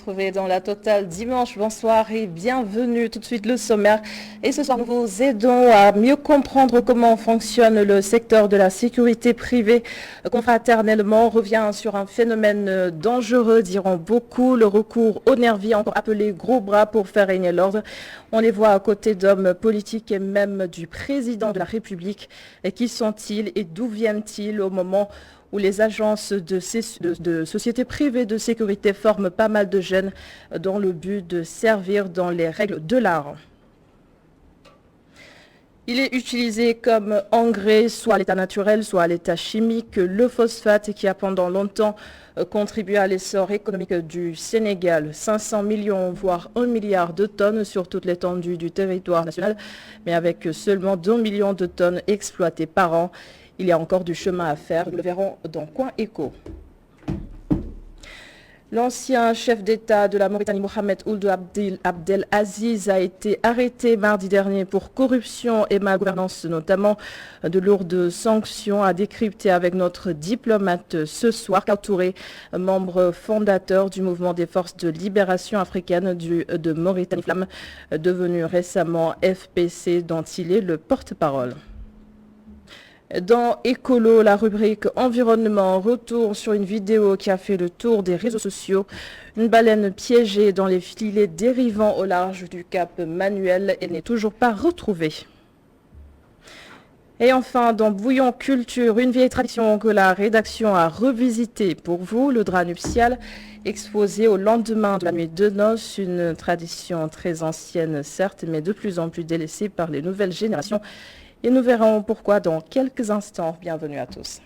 retrouver dans la totale dimanche. Bonsoir et bienvenue. Tout de suite le sommaire. Et ce soir, nous vous aidons à mieux comprendre comment fonctionne le secteur de la sécurité privée. Confraternellement, on revient sur un phénomène dangereux, diront beaucoup, le recours aux nervis, encore appelé gros bras pour faire régner l'ordre. On les voit à côté d'hommes politiques et même du président de la République. Et qui sont-ils et d'où viennent-ils au moment où les agences de sociétés privées de sécurité forment pas mal de jeunes dans le but de servir dans les règles de l'art. Il est utilisé comme engrais, soit à l'état naturel, soit à l'état chimique, le phosphate qui a pendant longtemps contribué à l'essor économique du Sénégal. 500 millions, voire 1 milliard de tonnes sur toute l'étendue du territoire national, mais avec seulement 2 millions de tonnes exploitées par an. Il y a encore du chemin à faire, nous le verrons dans Coin Éco. L'ancien chef d'État de la Mauritanie, Mohamed Ould Abdel Aziz, a été arrêté mardi dernier pour corruption et malgouvernance, notamment de lourdes sanctions à décrypter avec notre diplomate ce soir. Touré, membre fondateur du mouvement des forces de libération africaine de Mauritanie Flamme, devenu récemment FPC, dont il est le porte-parole. Dans Écolo, la rubrique environnement, retour sur une vidéo qui a fait le tour des réseaux sociaux. Une baleine piégée dans les filets dérivant au large du cap Manuel. Elle n'est toujours pas retrouvée. Et enfin, dans Bouillon Culture, une vieille tradition que la rédaction a revisitée pour vous, le drap nuptial exposé au lendemain de la nuit de noces. Une tradition très ancienne, certes, mais de plus en plus délaissée par les nouvelles générations. Et nous verrons pourquoi dans quelques instants. Bienvenue à tous.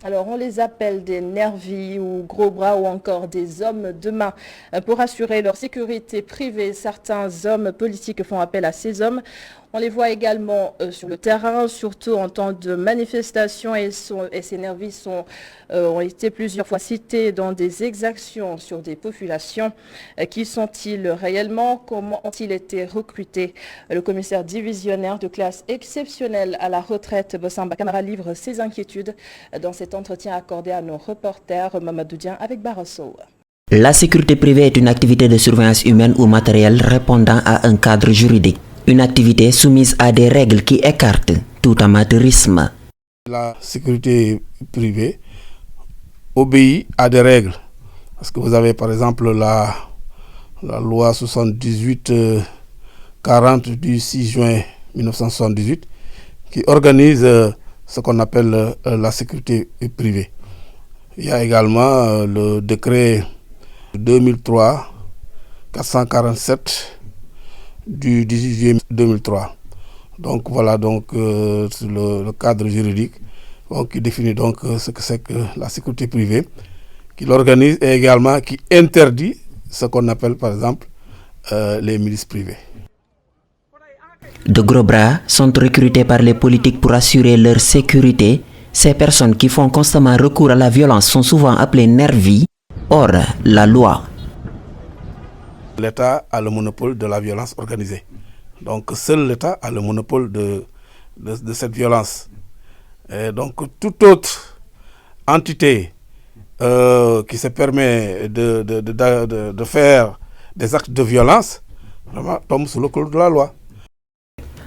Alors, on les appelle des nervis ou gros bras ou encore des hommes de main. Pour assurer leur sécurité privée, certains hommes politiques font appel à ces hommes. On les voit également sur le terrain, surtout en temps de manifestation, et ces nervis ont été plusieurs fois cités dans des exactions sur des populations. Qui sont-ils réellement? Comment ont-ils été recrutés? Le commissaire divisionnaire de classe exceptionnelle à la retraite, Bossamba Camara, livre ses inquiétudes dans cet entretien accordé à nos reporters Mamadou Dian avec Barasso. La sécurité privée est une activité de surveillance humaine ou matérielle répondant à un cadre juridique. Une activité soumise à des règles qui écartent tout amateurisme. La sécurité privée obéit à des règles. Parce que vous avez par exemple la loi 78-40 du 6 juin 1978 qui organise ce qu'on appelle la sécurité privée. Il y a également le décret 2003-447 du 18 juillet 2003. Donc voilà le cadre juridique qui définit donc ce que c'est que la sécurité privée, qui l'organise et également qui interdit ce qu'on appelle par exemple les milices privées. De gros bras sont recrutés par les politiques pour assurer leur sécurité. Ces personnes qui font constamment recours à la violence sont souvent appelées nervis. Or, la loi. L'État a le monopole de la violence organisée. Donc seul l'État a le monopole de cette violence. Et donc toute autre entité qui se permet de faire des actes de violence vraiment tombe sous le coup de la loi.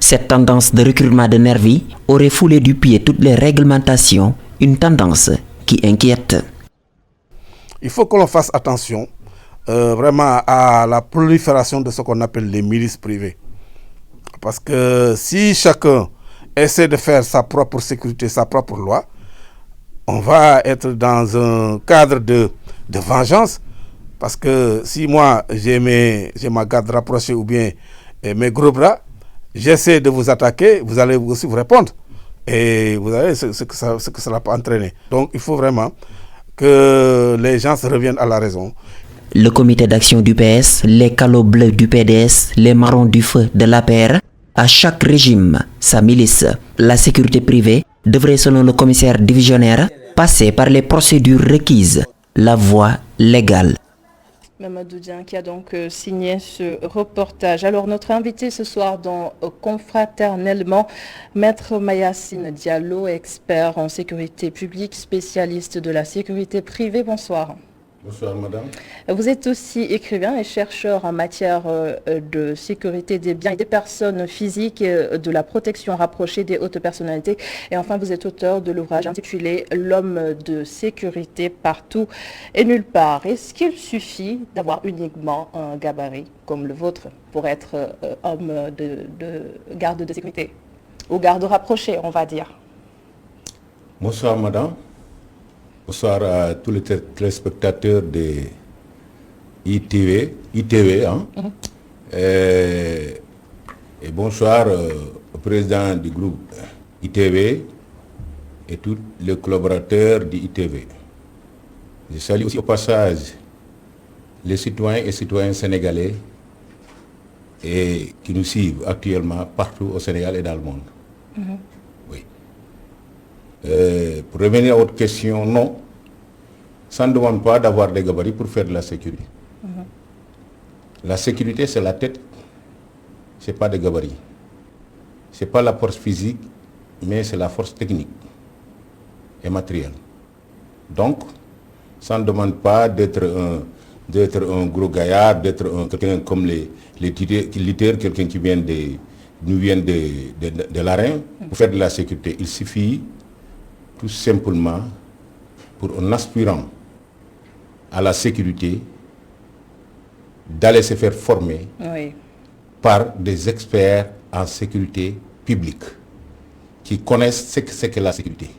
Cette tendance de recrutement de nervis aurait foulé du pied toutes les réglementations, une tendance qui inquiète. Il faut que l'on fasse attention vraiment à la prolifération de ce qu'on appelle les milices privées. Parce que si chacun essaie de faire sa propre sécurité, sa propre loi, on va être dans un cadre de vengeance. Parce que si moi j'ai ma garde rapprochée ou bien mes gros bras, j'essaie de vous attaquer, vous allez aussi vous répondre. Et vous savez ce que cela peut entraîner. Donc il faut vraiment que les gens se reviennent à la raison. Le comité d'action du PS, les calots bleus du PDS, les marrons du feu de l'APR, à chaque régime, sa milice. La sécurité privée devrait, selon le commissaire divisionnaire, passer par les procédures requises, la voie légale. Mamadou Dieng qui a donc signé ce reportage. Alors notre invité ce soir dans Confraternellement, Maître Mayacine Diallo, expert en sécurité publique, spécialiste de la sécurité privée. Bonsoir. Bonsoir madame. Vous êtes aussi écrivain et chercheur en matière de sécurité des biens et des personnes physiques, de la protection rapprochée des hautes personnalités. Et enfin, vous êtes auteur de l'ouvrage intitulé « L'homme de sécurité partout et nulle part ». Est-ce qu'il suffit d'avoir uniquement un gabarit comme le vôtre pour être homme de garde de sécurité ou garde rapproché, on va dire? Bonsoir madame. Bonsoir à tous les téléspectateurs de ITV hein? Et bonsoir au président du groupe ITV et tous les collaborateurs du ITV. Je salue aussi au passage les citoyens et citoyennes sénégalais et qui nous suivent actuellement partout au Sénégal et dans le monde. Oui. Pour revenir à votre question, non, ça ne demande pas d'avoir des gabarits pour faire de la sécurité. La sécurité, c'est la tête, c'est pas des gabarits. C'est pas la force physique, mais c'est la force technique et matérielle. Donc, ça ne demande pas d'être un gros gaillard, d'être quelqu'un comme les lutteurs, quelqu'un qui nous vient de l'arène. Pour faire de la sécurité, il suffit tout simplement, pour un aspirant à la sécurité, d'aller se faire former par des experts en sécurité publique qui connaissent ce que c'est que la sécurité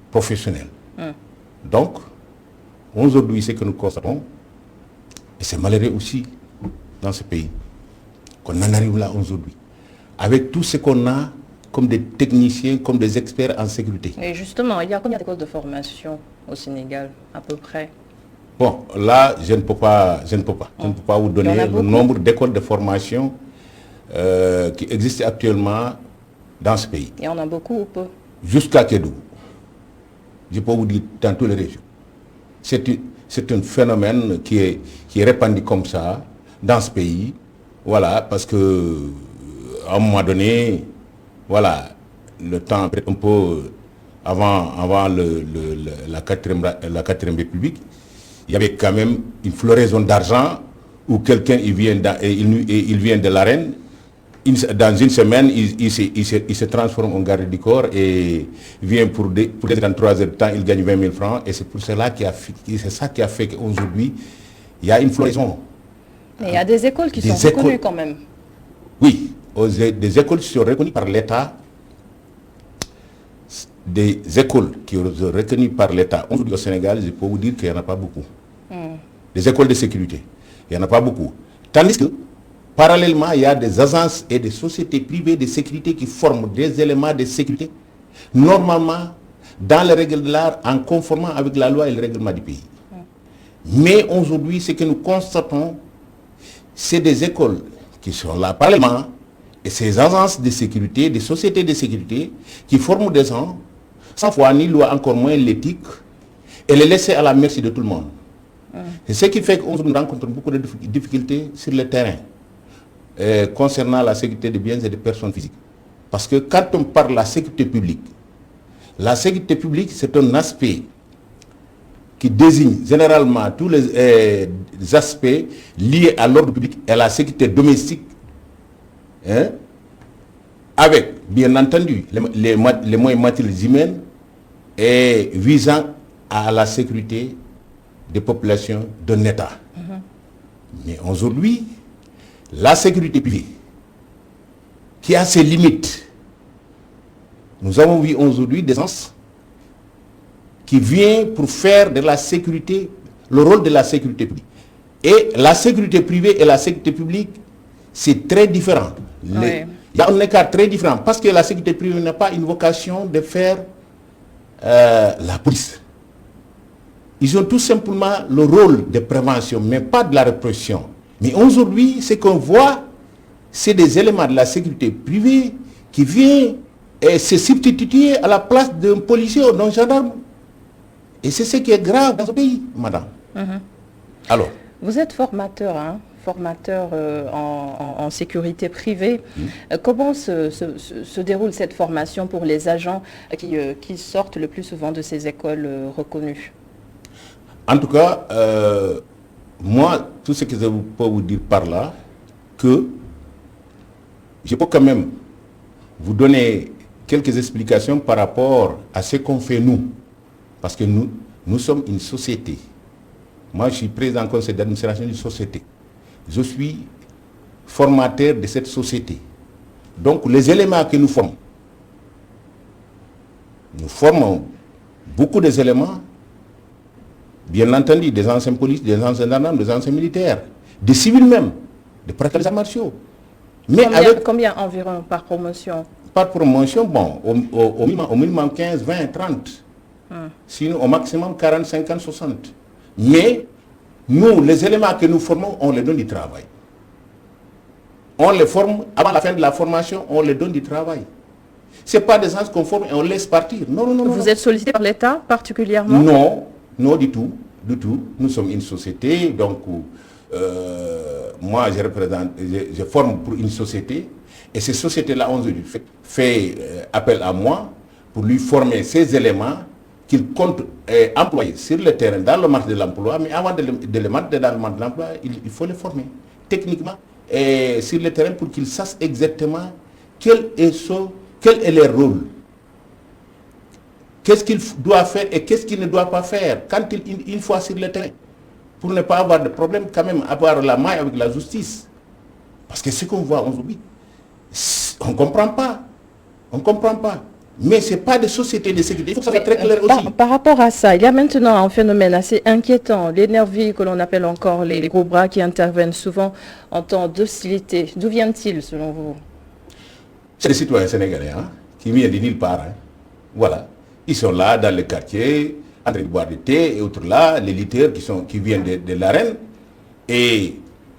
professionnelle. Donc, aujourd'hui, ce que nous constatons, et c'est malheureux aussi dans ce pays, qu'on en arrive là aujourd'hui, avec tout ce qu'on a comme des techniciens, comme des experts en sécurité. Et justement, il y a combien d'écoles de formation au Sénégal, à peu près? Bon, là, je ne peux pas vous donner le nombre d'écoles de formation qui existent actuellement dans ce pays. Il y en a beaucoup ou peu? Jusqu'à Kédougou. Je peux vous dire dans toutes les régions. C'est un phénomène qui est répandu comme ça dans ce pays. Voilà, parce que à un moment donné, voilà, le temps peut-être un peu avant la 4e République, il y avait quand même une floraison d'argent où quelqu'un il vient de l'arène. Dans une semaine, il se transforme en garde du corps et vient pour dans 3 heures de temps, il gagne 20 000 francs. Et c'est pour cela qui a fait qu'aujourd'hui, il y a une floraison. Mais il y a des écoles qui sont reconnues quand même. Oui, des écoles qui sont reconnues par l'État. Des écoles qui sont reconnues par l'État. Aujourd'hui au Sénégal, je peux vous dire qu'il n'y en a pas beaucoup. Des écoles de sécurité, il n'y en a pas beaucoup. Tandis que, parallèlement, il y a des agences et des sociétés privées de sécurité qui forment des éléments de sécurité, normalement, dans les règles de l'art, en conformant avec la loi et le règlement du pays. Mais aujourd'hui, ce que nous constatons, c'est des écoles qui sont là parallèlement, et ces agences de sécurité, des sociétés de sécurité, qui forment des gens, sans foi ni loi, encore moins l'éthique, et les laisser à la merci de tout le monde. C'est ce qui fait qu'aujourd'hui, nous rencontrons beaucoup de difficultés sur le terrain concernant la sécurité des biens et des personnes physiques. Parce que quand on parle de la sécurité publique, c'est un aspect qui désigne généralement tous les aspects liés à l'ordre public et à la sécurité domestique, avec, bien entendu, les moyens matériels humains et visant à la sécurité des populations d'un État. Mais aujourd'hui, la sécurité privée, qui a ses limites, nous avons vu aujourd'hui des gens qui viennent pour faire de la sécurité, le rôle de la sécurité publique. Et la sécurité privée et la sécurité publique, c'est très différent. Il y a un écart très différent, parce que la sécurité privée n'a pas une vocation de faire la police. Ils ont tout simplement le rôle de prévention, mais pas de la répression. Mais aujourd'hui, ce qu'on voit, c'est des éléments de la sécurité privée qui viennent se substituer à la place d'un policier ou d'un gendarme. Et c'est ce qui est grave dans ce pays, madame. Alors, Vous êtes formateur, hein, formateur en sécurité privée. Comment se déroule cette formation pour les agents qui sortent le plus souvent de ces écoles reconnues? En tout cas, moi, tout ce que je peux vous dire par là, que je peux quand même vous donner quelques explications par rapport à ce qu'on fait nous. Parce que nous sommes une société. Moi, je suis président du conseil d'administration d'une société. Je suis formateur de cette société. Donc, les éléments que nous formons beaucoup des éléments, bien entendu, des anciens policiers, des anciens gendarmes, des anciens militaires, des civils même, des pratiques des arts martiaux. Mais combien environ par promotion? Par promotion, bon, au minimum 15, 20, 30. Sinon, au maximum 40, 50, 60. Mais, nous, les éléments que nous formons, on les donne du travail. On les forme, avant la fin de la formation, on les donne du travail. Ce n'est pas des gens qu'on forme et on laisse partir. Non, non, non. Vous êtes sollicité par l'État particulièrement? Non, non du tout. Du tout. Nous sommes une société, donc moi je forme pour une société et ces sociétés-là ont fait appel à moi pour lui former ces éléments qu'il compte employer sur le terrain dans le marché de l'emploi, mais avant de les mettre dans le marché de l'emploi, il faut les former techniquement et sur le terrain pour qu'ils sachent exactement quel est leur rôle. Qu'est-ce qu'il doit faire et qu'est-ce qu'il ne doit pas faire quand une fois sur le terrain, pour ne pas avoir de problème, quand même avoir la main avec la justice. Parce que ce qu'on voit aujourd'hui, on ne comprend pas. On ne comprend pas. Mais ce n'est pas des sociétés de sécurité. Il faut que ça soit très clair aussi. Par rapport à ça, il y a maintenant un phénomène assez inquiétant. Les nervis que l'on appelle encore les gros bras qui interviennent souvent en temps d'hostilité. D'où viennent-ils selon vous? C'est des citoyens sénégalais qui viennent de nulle part. Voilà. Ils sont là dans les quartiers, en train de boire du thé et autres là, les lutteurs qui viennent de l'arène. Et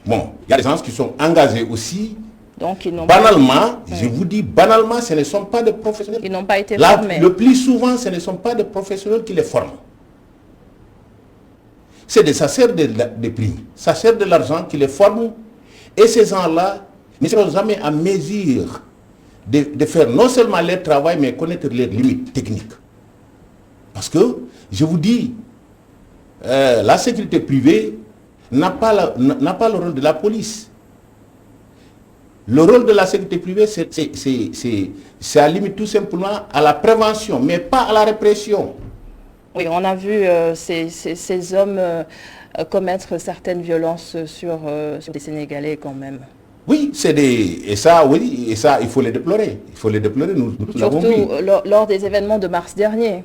bon, il y a des gens qui sont engagés aussi. Donc, ils n'ont banalement, je vous dis banalement, ce ne sont pas des professionnels. Ils n'ont pas été formés. Le plus souvent, ce ne sont pas des professionnels qui les forment. Ça sert des primes, ça sert de l'argent qui les forment. Et ces gens-là ne seront jamais en mesure de faire non seulement leur travail, mais connaître leurs limites techniques. Parce que, je vous dis, la sécurité privée n'a pas le rôle de la police. Le rôle de la sécurité privée, c'est à la limite tout simplement à la prévention, mais pas à la répression. Oui, on a vu ces hommes commettre certaines violences sur des Sénégalais quand même. Oui, et ça, il faut les déplorer. Il faut les déplorer, nous l'avons vu. Surtout lors des événements de mars dernier.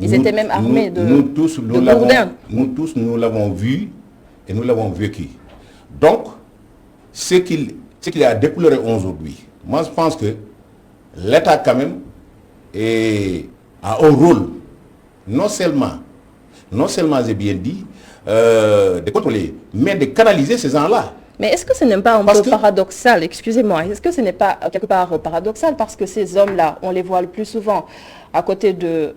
Ils étaient même armés de gourdins. Nous tous, nous l'avons vu et nous l'avons vécu. Donc, ce qu'il y a à déplorer aujourd'hui, moi je pense que l'État quand même a un rôle, non seulement j'ai bien dit, de contrôler, mais de canaliser ces gens-là. Mais est-ce que ce n'est pas un peu paradoxal, excusez-moi, est-ce que ce n'est pas quelque part paradoxal parce que ces hommes-là, on les voit le plus souvent à côté de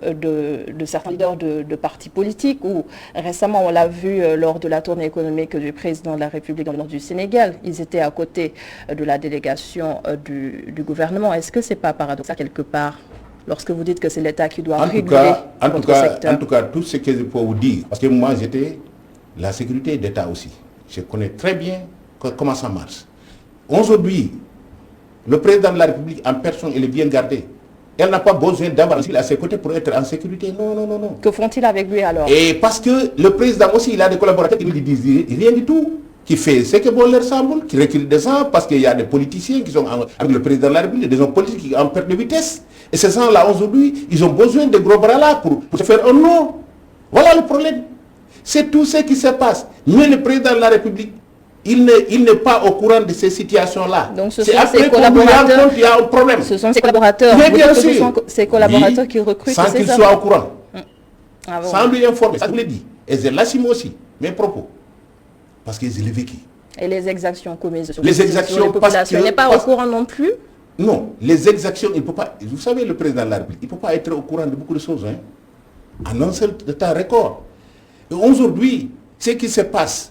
certains leaders de partis politiques ou récemment on l'a vu lors de la tournée économique du président de la République dans le nord du Sénégal, ils étaient à côté de la délégation du gouvernement. Est-ce que ce n'est pas paradoxal quelque part lorsque vous dites que c'est l'État qui doit réguler votre secteur? En tout cas, tout ce que je peux vous dire, parce que moi j'étais la sécurité d'État aussi, je connais très bien comment ça marche. Aujourd'hui, le président de la République en personne, il est bien gardé. Elle n'a pas besoin d'avoir un civil à ses côtés pour être en sécurité. Non, non, non, non. Que font-ils avec lui alors? Et parce que le président aussi, il a des collaborateurs qui ne lui disent rien du tout, qui fait ce que bon leur semble, qui recule des gens, parce qu'il y a des politiciens qui sont avec le président de la République, des hommes politiques qui en perte de vitesse. Et ces gens-là, aujourd'hui, ils ont besoin de gros bras là pour se faire un nom. Voilà le problème. C'est tout ce qui se passe. Mais le président de la République, il n'est pas au courant de ces situations-là. Donc ce sont ses collaborateurs, il y a un problème. Ce sont ses collaborateurs. Mais bien sûr. Ce sont ses collaborateurs qui recrutent sans qu'il soit au courant. Ah bon. Sans lui informer. Ça je vous l'ai dit. Et je l'assume aussi, mes propos. Parce que je l'ai vécu. Et les exactions commises sur les populations, il n'est pas au courant non plus? Non, les exactions, il ne peut pas. Vous savez, le président de la République, il ne peut pas être au courant de beaucoup de choses. En un seul temps record. Et aujourd'hui, ce qui se passe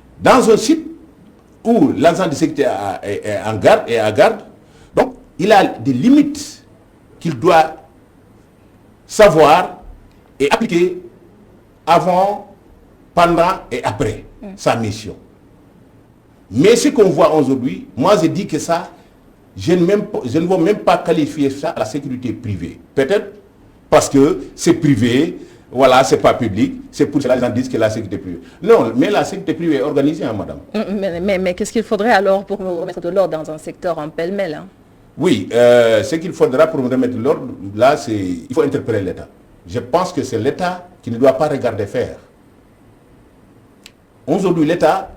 dans un site où l'agent de sécurité est en garde et à garde. Donc, il a des limites qu'il doit savoir et appliquer avant, pendant et après sa mission. Mais ce qu'on voit aujourd'hui, moi je dis que ça, je ne veux même pas qualifier ça à la sécurité privée. Peut-être parce que c'est privé, voilà, c'est pas public, c'est pour cela que les gens disent que la sécurité privée. Non, mais la sécurité privée est organisée, hein, madame. Mais qu'est-ce qu'il faudrait alors pour remettre de l'ordre dans un secteur en pêle-mêle, hein? Oui, ce qu'il faudra pour remettre de l'ordre, là, c'est il faut interpeller l'État. Je pense que c'est l'État qui ne doit pas regarder faire. Aujourd'hui, l'État,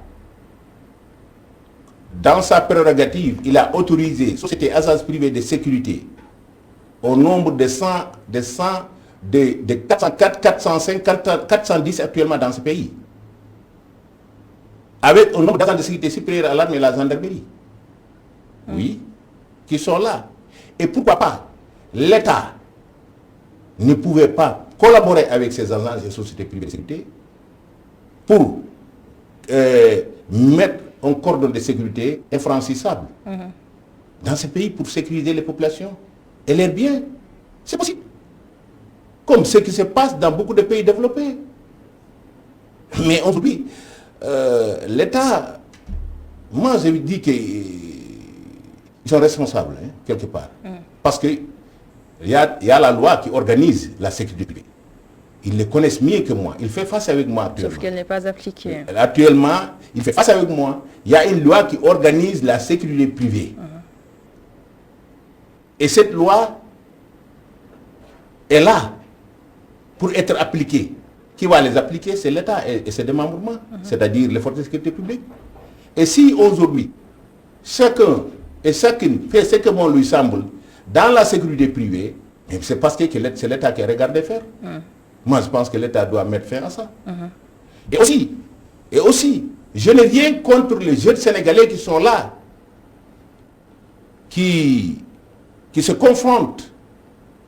dans sa prérogative, il a autorisé sociétés agences privées de sécurité au nombre de 404, 405, 410 actuellement dans ce pays. Avec un nombre d'agents de sécurité supérieur à l'armée et la gendarmerie. Oui, qui sont là. Et pourquoi pas l'État ne pouvait pas collaborer avec ces agences et sociétés privées de sécurité pour mettre un cordon de sécurité infranchissable dans ce pays pour sécuriser les populations et leurs biens. C'est possible. Comme ce qui se passe dans beaucoup de pays développés. Mais aujourd'hui, l'État, moi je dis qu'ils sont responsables, hein, quelque part. Parce qu'il y a la loi qui organise la sécurité privée. Ils le connaissent mieux que moi. Il fait face avec moi actuellement. Sauf qu'elle n'est pas appliquée. Actuellement, il fait face avec moi. Il y a une loi qui organise la sécurité privée. Et cette loi est là pour être appliquée. Qui va les appliquer? C'est l'État et ses démembrements, c'est-à-dire les forces de sécurité publique. Et si aujourd'hui, chacun et chacune fait ce que bon lui semble dans la sécurité privée, c'est parce que c'est l'État qui a regardé faire. Moi, je pense que l'État doit mettre fin à ça. Et aussi, je n'ai rien contre les jeunes Sénégalais qui sont là, qui se confrontent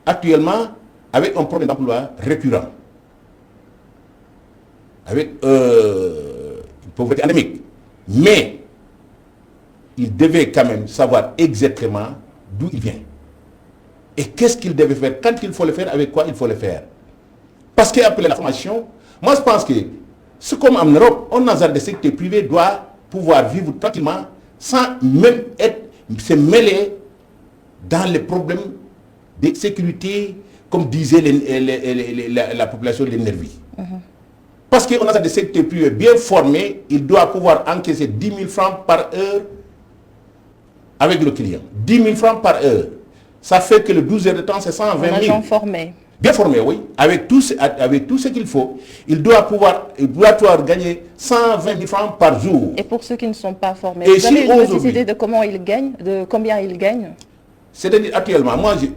actuellement avec un problème d'emploi récurrent, avec une pauvreté endémique. Mais il devait quand même savoir exactement d'où il vient. Et qu'est-ce qu'il devait faire, quand il faut le faire, avec quoi il faut le faire. Parce qu'après la formation, moi je pense que, c'est comme en Europe, un agent de sécurité privée doit pouvoir vivre tranquillement sans même se mêler dans les problèmes de sécurité, comme disait la population de l'énergie. Parce qu'un agent de sécurité privée bien formé, il doit pouvoir encaisser 10 000 francs par heure avec le client. 10 000 francs par heure. Ça fait que le 12 heures de temps, c'est 120 000. Un agent formé. Bien formé, oui. Avec tout ce qu'il faut, il doit pouvoir gagner 120 000 francs par jour. Et pour ceux qui ne sont pas formés, Et vous avez si une petite idée de comment ils gagnent, de combien ils gagnent? C'est-à-dire actuellement, je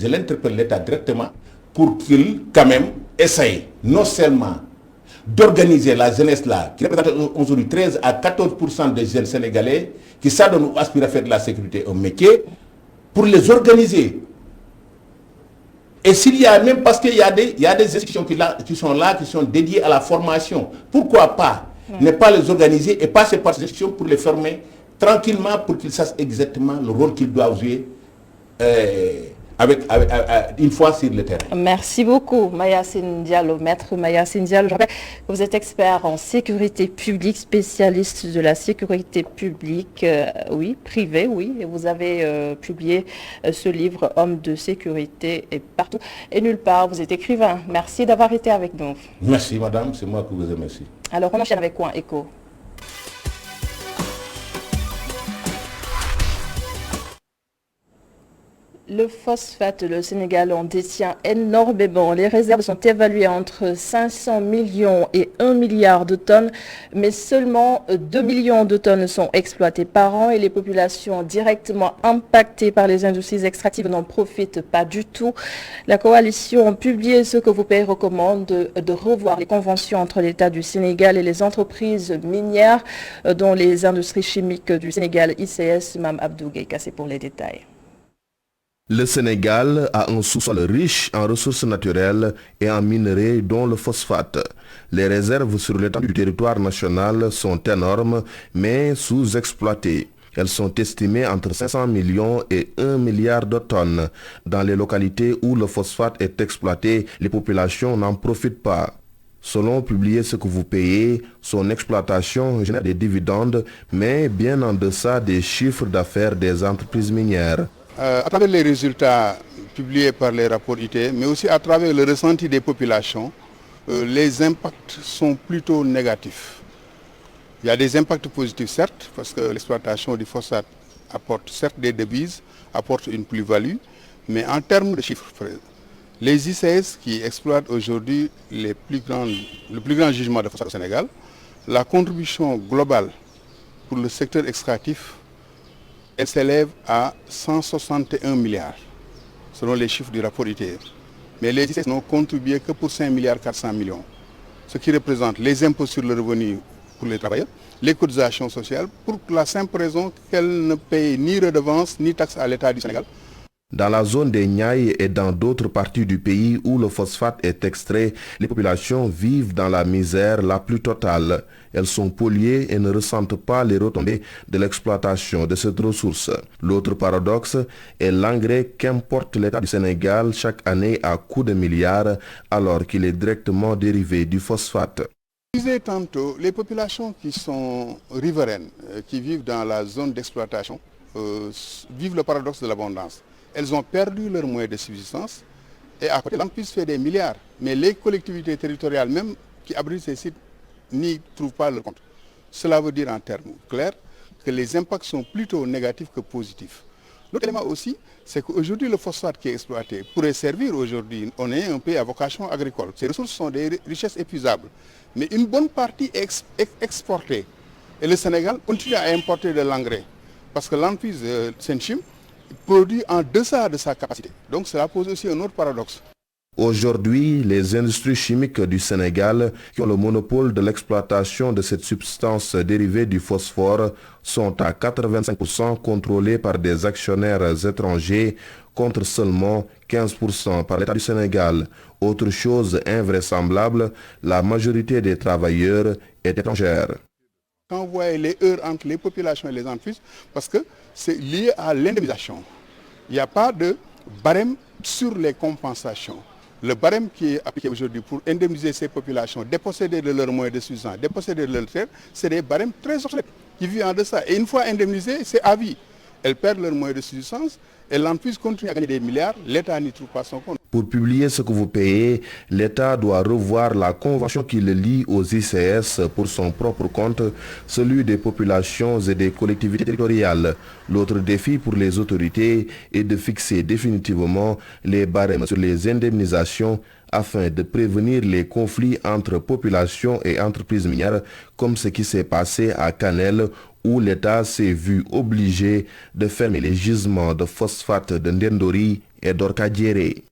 l'interpelle l'État directement pour qu'il quand même essaye non seulement d'organiser la jeunesse là, qui représente aujourd'hui 13 à 14% des jeunes sénégalais qui s'adonnent ou aspirent à faire de la sécurité un métier, pour les organiser. Et s'il y a même, parce qu'il y a des institutions qui sont là, qui sont dédiées à la formation, pourquoi pas ne pas les organiser et passer par ces institutions pour les former tranquillement, pour qu'ils sachent exactement le rôle qu'ils doivent jouer une fois sur le terrain. Merci beaucoup, Mayacine Diallo, maître Mayacine Diallo. Je rappelle que vous êtes expert en sécurité publique, spécialiste de la sécurité publique, oui, privée, oui, et vous avez publié ce livre, Hommes de sécurité et partout et nulle part. Vous êtes écrivain. Merci d'avoir été avec nous. Merci, madame, c'est moi qui vous remercie. Alors, on enchaîne avec Coin Éco. Le phosphate, le Sénégal en détient énormément. Les réserves sont évaluées entre 500 millions et 1 milliard de tonnes, mais seulement 2 millions de tonnes sont exploitées par an et les populations directement impactées par les industries extractives n'en profitent pas du tout. La coalition publié ce que vous payez recommande de revoir les conventions entre l'État du Sénégal et les entreprises minières, dont les industries chimiques du Sénégal, ICS. Mam Abdou Gueye, c'est pour les détails. Le Sénégal a un sous-sol riche en ressources naturelles et en minerais dont le phosphate. Les réserves sur l'étendue du territoire national sont énormes mais sous-exploitées. Elles sont estimées entre 500 millions et 1 milliard de tonnes. Dans les localités où le phosphate est exploité, les populations n'en profitent pas. Selon Publier ce que vous payez, son exploitation génère des dividendes, mais bien en deçà des chiffres d'affaires des entreprises minières. À travers les résultats publiés par les rapports IT, mais aussi à travers le ressenti des populations, les impacts sont plutôt négatifs. Il y a des impacts positifs certes, parce que l'exploitation du phosphate apporte certes des devises, apporte une plus-value, mais en termes de chiffres, les ICS qui exploitent aujourd'hui le plus grand gisement de phosphate au Sénégal, la contribution globale pour le secteur extractif, elle s'élève à 161 milliards, selon les chiffres du rapport ITF. Mais les ICS n'ont contribué que pour 5 milliards 400 millions, ce qui représente les impôts sur le revenu pour les travailleurs, les cotisations sociales, pour la simple raison qu'elles ne payent ni redevances ni taxes à l'État du Sénégal. Dans la zone des Niayes et dans d'autres parties du pays où le phosphate est extrait, les populations vivent dans la misère la plus totale. Elles sont polluées et ne ressentent pas les retombées de l'exploitation de cette ressource. L'autre paradoxe est l'engrais qu'importe l'État du Sénégal chaque année à coups de milliards alors qu'il est directement dérivé du phosphate. Je disais tantôt, les populations qui sont riveraines, qui vivent dans la zone d'exploitation, vivent le paradoxe de l'abondance. Elles ont perdu leurs moyens de subsistance et à côté, l'entreprise fait des milliards. Mais les collectivités territoriales même qui abritent ces sites n'y trouvent pas leur compte. Cela veut dire en termes clairs que les impacts sont plutôt négatifs que positifs. L'autre élément aussi, c'est qu'aujourd'hui le phosphate qui est exploité pourrait servir aujourd'hui, on est un pays à vocation agricole. Ces ressources sont des richesses épuisables. Mais une bonne partie est exportée. Et le Sénégal continue à importer de l'engrais. Parce que l'entreprise Senchim produit en deçà de sa capacité. Donc cela pose aussi un autre paradoxe. Aujourd'hui, les industries chimiques du Sénégal, qui ont le monopole de l'exploitation de cette substance dérivée du phosphore, sont à 85% contrôlées par des actionnaires étrangers, contre seulement 15% par l'État du Sénégal. Autre chose invraisemblable, la majorité des travailleurs est étrangère. Quand vous voyez les heurts entre les populations et les entreprises, parce que c'est lié à l'indemnisation. Il n'y a pas de barème sur les compensations. Le barème qui est appliqué aujourd'hui pour indemniser ces populations, déposséder de leurs moyens de subsistance, déposséder de leurs terres, c'est des barèmes très obsolètes qui vivent en deçà. Et une fois indemnisées, c'est à vie. Elles perdent leurs moyens de subsistance et l'entreprise continue à gagner des milliards, l'État n'y trouve pas son compte. Pour publier ce que vous payez, l'État doit revoir la convention qui le lie aux ICS pour son propre compte, celui des populations et des collectivités territoriales. L'autre défi pour les autorités est de fixer définitivement les barèmes sur les indemnisations afin de prévenir les conflits entre populations et entreprises minières, comme ce qui s'est passé à Canel, où l'État s'est vu obligé de fermer les gisements de phosphate de Ndendori et d'Orkadiéré.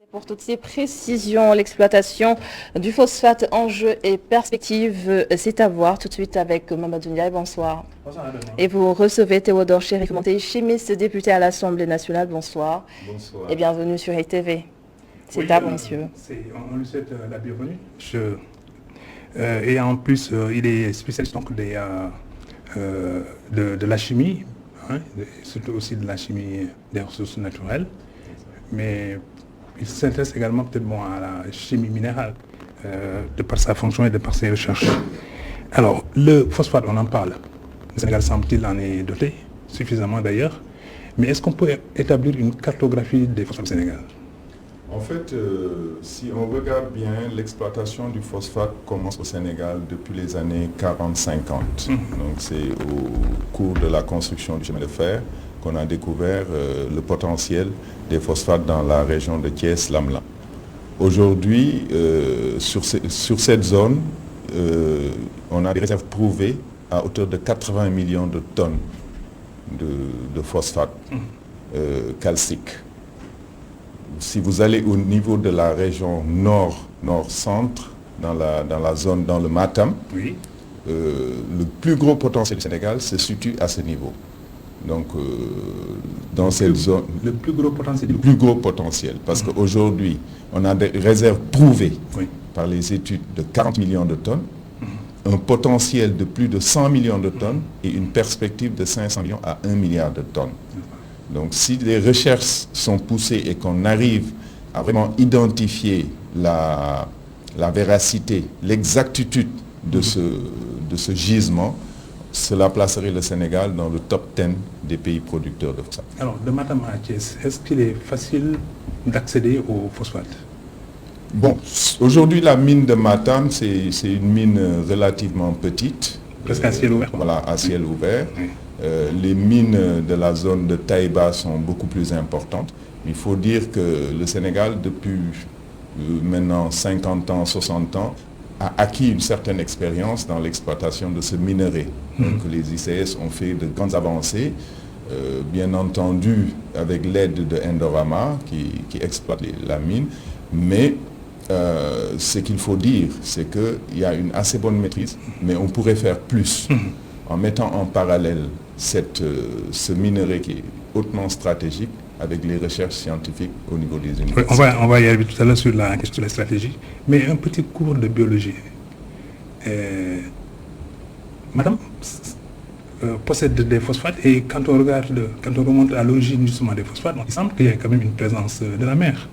Pour toutes ces précisions, l'exploitation du phosphate, enjeux et perspectives, c'est à voir tout de suite avec Mamadou Ndiaye. Bonsoir. Bonsoir. Et vous recevez Théodore Chérif Monté, chimiste député à l'Assemblée nationale. Bonsoir. Bonsoir. Et bienvenue sur ITV. C'est à vous, monsieur. On lui souhaite la bienvenue. Et en plus, il est spécialiste donc, de la chimie, hein, surtout aussi de la chimie des ressources naturelles. Mais il s'intéresse également peut-être à la chimie minérale, de par sa fonction et de par ses recherches. Alors, le phosphate, on en parle. Le Sénégal semble-t-il en est doté, suffisamment d'ailleurs. Mais est-ce qu'on peut établir une cartographie des phosphates au Sénégal ? En fait, si on regarde bien, l'exploitation du phosphate commence au Sénégal depuis les années 40-50. Donc c'est au cours de la construction du chemin de fer qu'on a découvert le potentiel des phosphates dans la région de Thiès-Lamla. Aujourd'hui, sur cette zone, on a des réserves prouvées à hauteur de 80 millions de tonnes de phosphate calcique. Si vous allez au niveau de la région nord-centre, dans la zone, dans le Matam, oui. Le plus gros potentiel du Sénégal se situe à ce niveau. Donc, dans cette zone... Le plus gros potentiel. Le plus gros potentiel. Parce qu'aujourd'hui, on a des réserves prouvées par les études de 40 millions de tonnes, un potentiel de plus de 100 millions de tonnes et une perspective de 500 millions à 1 milliard de tonnes. Donc, si les recherches sont poussées et qu'on arrive à vraiment identifier la véracité, l'exactitude de ce gisement, cela placerait le Sénégal dans le top 10 des pays producteurs de phosphate. Alors, de Matam à Thiès, est-ce qu'il est facile d'accéder au phosphate? Bon, aujourd'hui, la mine de Matam, c'est une mine relativement petite. Presque à ciel ouvert. Voilà, à ciel ouvert. Les mines de la zone de Taïba sont beaucoup plus importantes. Il faut dire que le Sénégal, depuis maintenant 50 ans, 60 ans, a acquis une certaine expérience dans l'exploitation de ce minerai. Donc les ICS ont fait de grandes avancées, bien entendu avec l'aide de Indorama qui exploite la mine, mais ce qu'il faut dire, c'est qu'il y a une assez bonne maîtrise, mais on pourrait faire plus en mettant en parallèle ce minerai qui est hautement stratégique avec les recherches scientifiques au niveau des universités. On va y arriver tout à l'heure sur la question de la stratégie, mais un petit cours de biologie. Madame possède des phosphates et quand on remonte à l'origine justement des phosphates, il semble qu'il y a quand même une présence de la mer.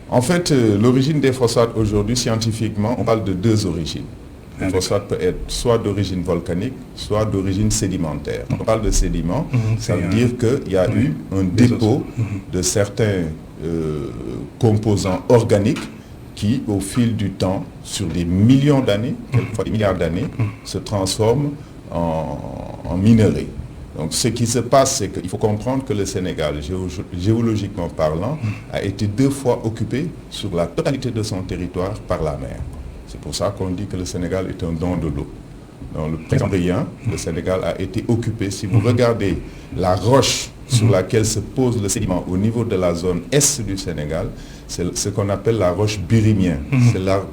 En fait, l'origine des phosphates aujourd'hui, scientifiquement, on parle de deux origines. Le phosphate peut être soit d'origine volcanique, soit d'origine sédimentaire. Quand on parle de sédiment, ça veut dire qu'il y a eu un dépôt de certains composants organiques qui, au fil du temps, sur des millions d'années, quelquefois des milliards d'années, se transforment en minerais. Donc ce qui se passe, c'est qu'il faut comprendre que le Sénégal, géologiquement parlant, a été 2 fois occupé sur la totalité de son territoire par la mer. C'est pour ça qu'on dit que le Sénégal est un don de l'eau. Dans le Précambrien, le Sénégal a été occupé. Si vous regardez la roche sur laquelle se pose le sédiment au niveau de la zone est du Sénégal, c'est ce qu'on appelle la roche Birimien.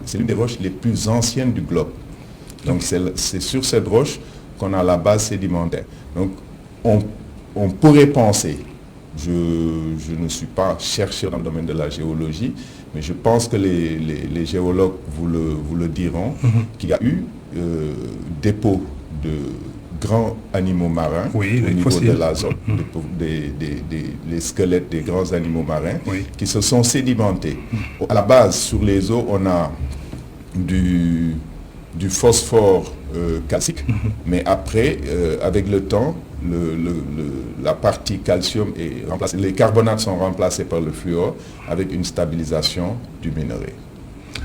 C'est l'une des roches les plus anciennes du globe. Donc c'est sur cette roche qu'on a la base sédimentaire. Donc on pourrait penser, je ne suis pas chercheur dans le domaine de la géologie, mais je pense que les géologues vous le diront, qu'il y a eu dépôt de grands animaux marins au niveau de la zone, les squelettes des grands animaux marins qui se sont sédimentés. À la base, sur les eaux, on a du phosphore calcique, mais après, avec le temps, la partie calcium est remplacée. Les carbonates sont remplacés par le fluor avec une stabilisation du minerai.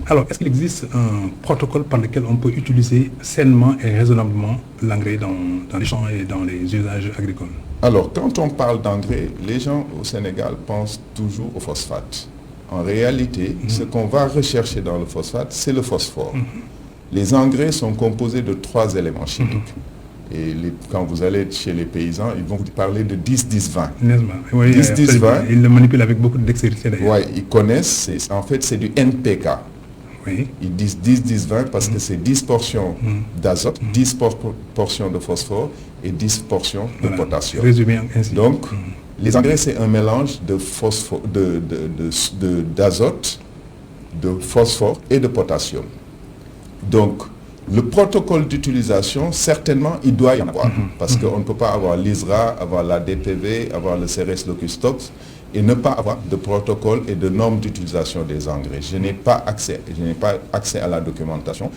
Alors, est-ce qu'il existe un protocole par lequel on peut utiliser sainement et raisonnablement l'engrais dans les champs et dans les usages agricoles? Alors, quand on parle d'engrais, les gens au Sénégal pensent toujours au phosphate. En réalité, ce qu'on va rechercher dans le phosphate, c'est le phosphore. Les engrais sont composés de 3 éléments chimiques. Et quand vous allez chez les paysans, ils vont vous parler de 10-10-20. Oui, 10-10-20. Ils le manipulent avec beaucoup de dextérité d'ailleurs. Oui, ils connaissent. En fait, c'est du NPK. Oui. Ils disent 10-10-20 parce que c'est 10 portions d'azote, 10 portions de phosphore et 10 portions de potassium. Résumé ainsi. Donc, les engrais, c'est un mélange d'azote, de phosphore et de potassium. Donc, le protocole d'utilisation, certainement, il doit y en avoir. Parce qu'on ne peut pas avoir l'ISRA, avoir la DPV, avoir le CRS Locustox et ne pas avoir de protocole et de normes d'utilisation des engrais. Je n'ai pas accès à la documentation,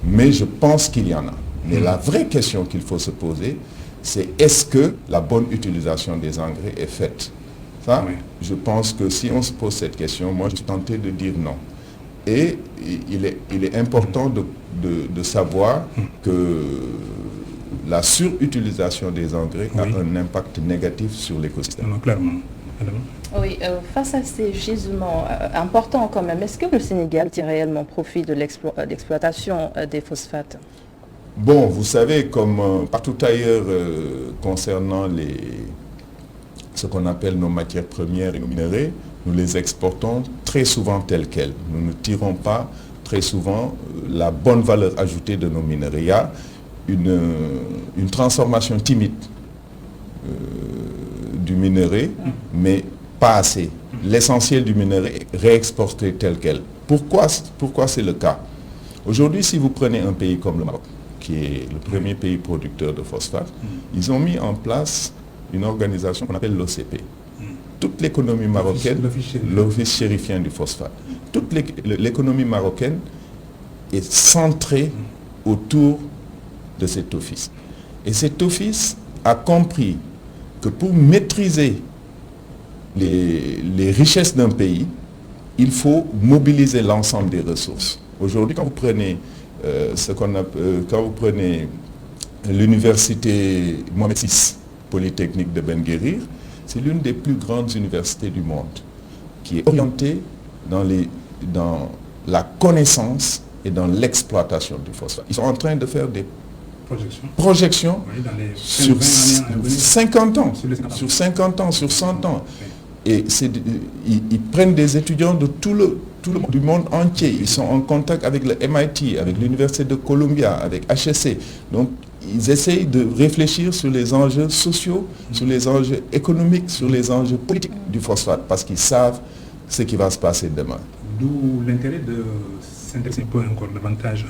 mais je pense qu'il y en a. Mais la vraie question qu'il faut se poser, c'est est-ce que la bonne utilisation des engrais est faite? Ça, je pense que si on se pose cette question, moi je suis tenté de dire non. Et il est important de savoir que la surutilisation des engrais a un impact négatif sur l'écosystème. Clairement. Oui, face à ces gisements importants quand même, est-ce que le Sénégal tire réellement profit de l'exploitation des phosphates? Bon, vous savez, comme partout ailleurs concernant ce qu'on appelle nos matières premières et nos minerais, nous les exportons très souvent telles quelles. Nous ne tirons pas très souvent la bonne valeur ajoutée de nos minerais. Il y a une transformation timide du minerai, mais pas assez. L'essentiel du minerai est réexporté tel quel. Pourquoi c'est le cas? Aujourd'hui, si vous prenez un pays comme le Maroc, qui est le premier pays producteur de phosphate, ils ont mis en place une organisation qu'on appelle l'OCP. Toute l'économie marocaine, l'office chérifien du phosphate, toute l'économie marocaine est centrée autour de cet office. Et cet office a compris que pour maîtriser les richesses d'un pays, il faut mobiliser l'ensemble des ressources. Aujourd'hui, quand vous prenez l'université Mohamed VI Polytechnique de Ben Guerir, c'est l'une des plus grandes universités du monde qui est orientée dans la connaissance et dans l'exploitation du phosphate. Ils sont en train de faire des projections sur 50 ans, sur 50 ans, sur 100 ans. Et ils prennent des étudiants de du monde entier. Ils sont en contact avec le MIT, avec l'Université de Columbia, avec HEC. Donc, ils essayent de réfléchir sur les enjeux sociaux, sur les enjeux économiques, sur les enjeux politiques du phosphate, parce qu'ils savent ce qui va se passer demain. D'où l'intérêt de s'intéresser un peu encore davantage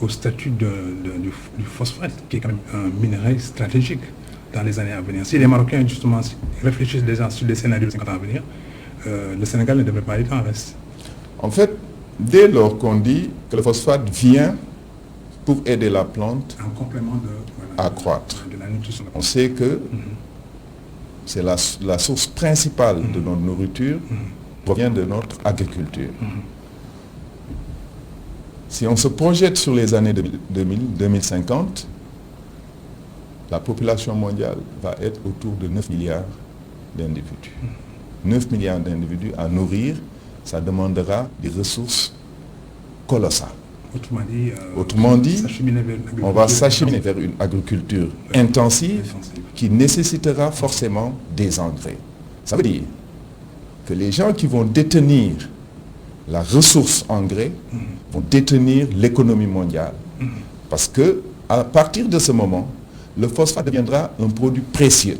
au statut du phosphate, qui est quand même un minerai stratégique dans les années à venir. Si les Marocains, justement, réfléchissent déjà sur les scénarios de 50 ans à venir, le Sénégal ne devrait pas être en reste. En fait, dès lors qu'on dit que le phosphate vient pour aider la plante à croître, on sait que c'est la source principale de notre nourriture, provient de notre agriculture. Si on se projette sur les années 2050, la population mondiale va être autour de 9 milliards d'individus. 9 milliards d'individus à nourrir, ça demandera des ressources colossales. Autrement dit, on va s'acheminer vers une agriculture intensive qui nécessitera forcément des engrais. Ça veut dire que les gens qui vont détenir la ressource engrais vont détenir l'économie mondiale. Parce que à partir de ce moment, le phosphate deviendra un produit précieux,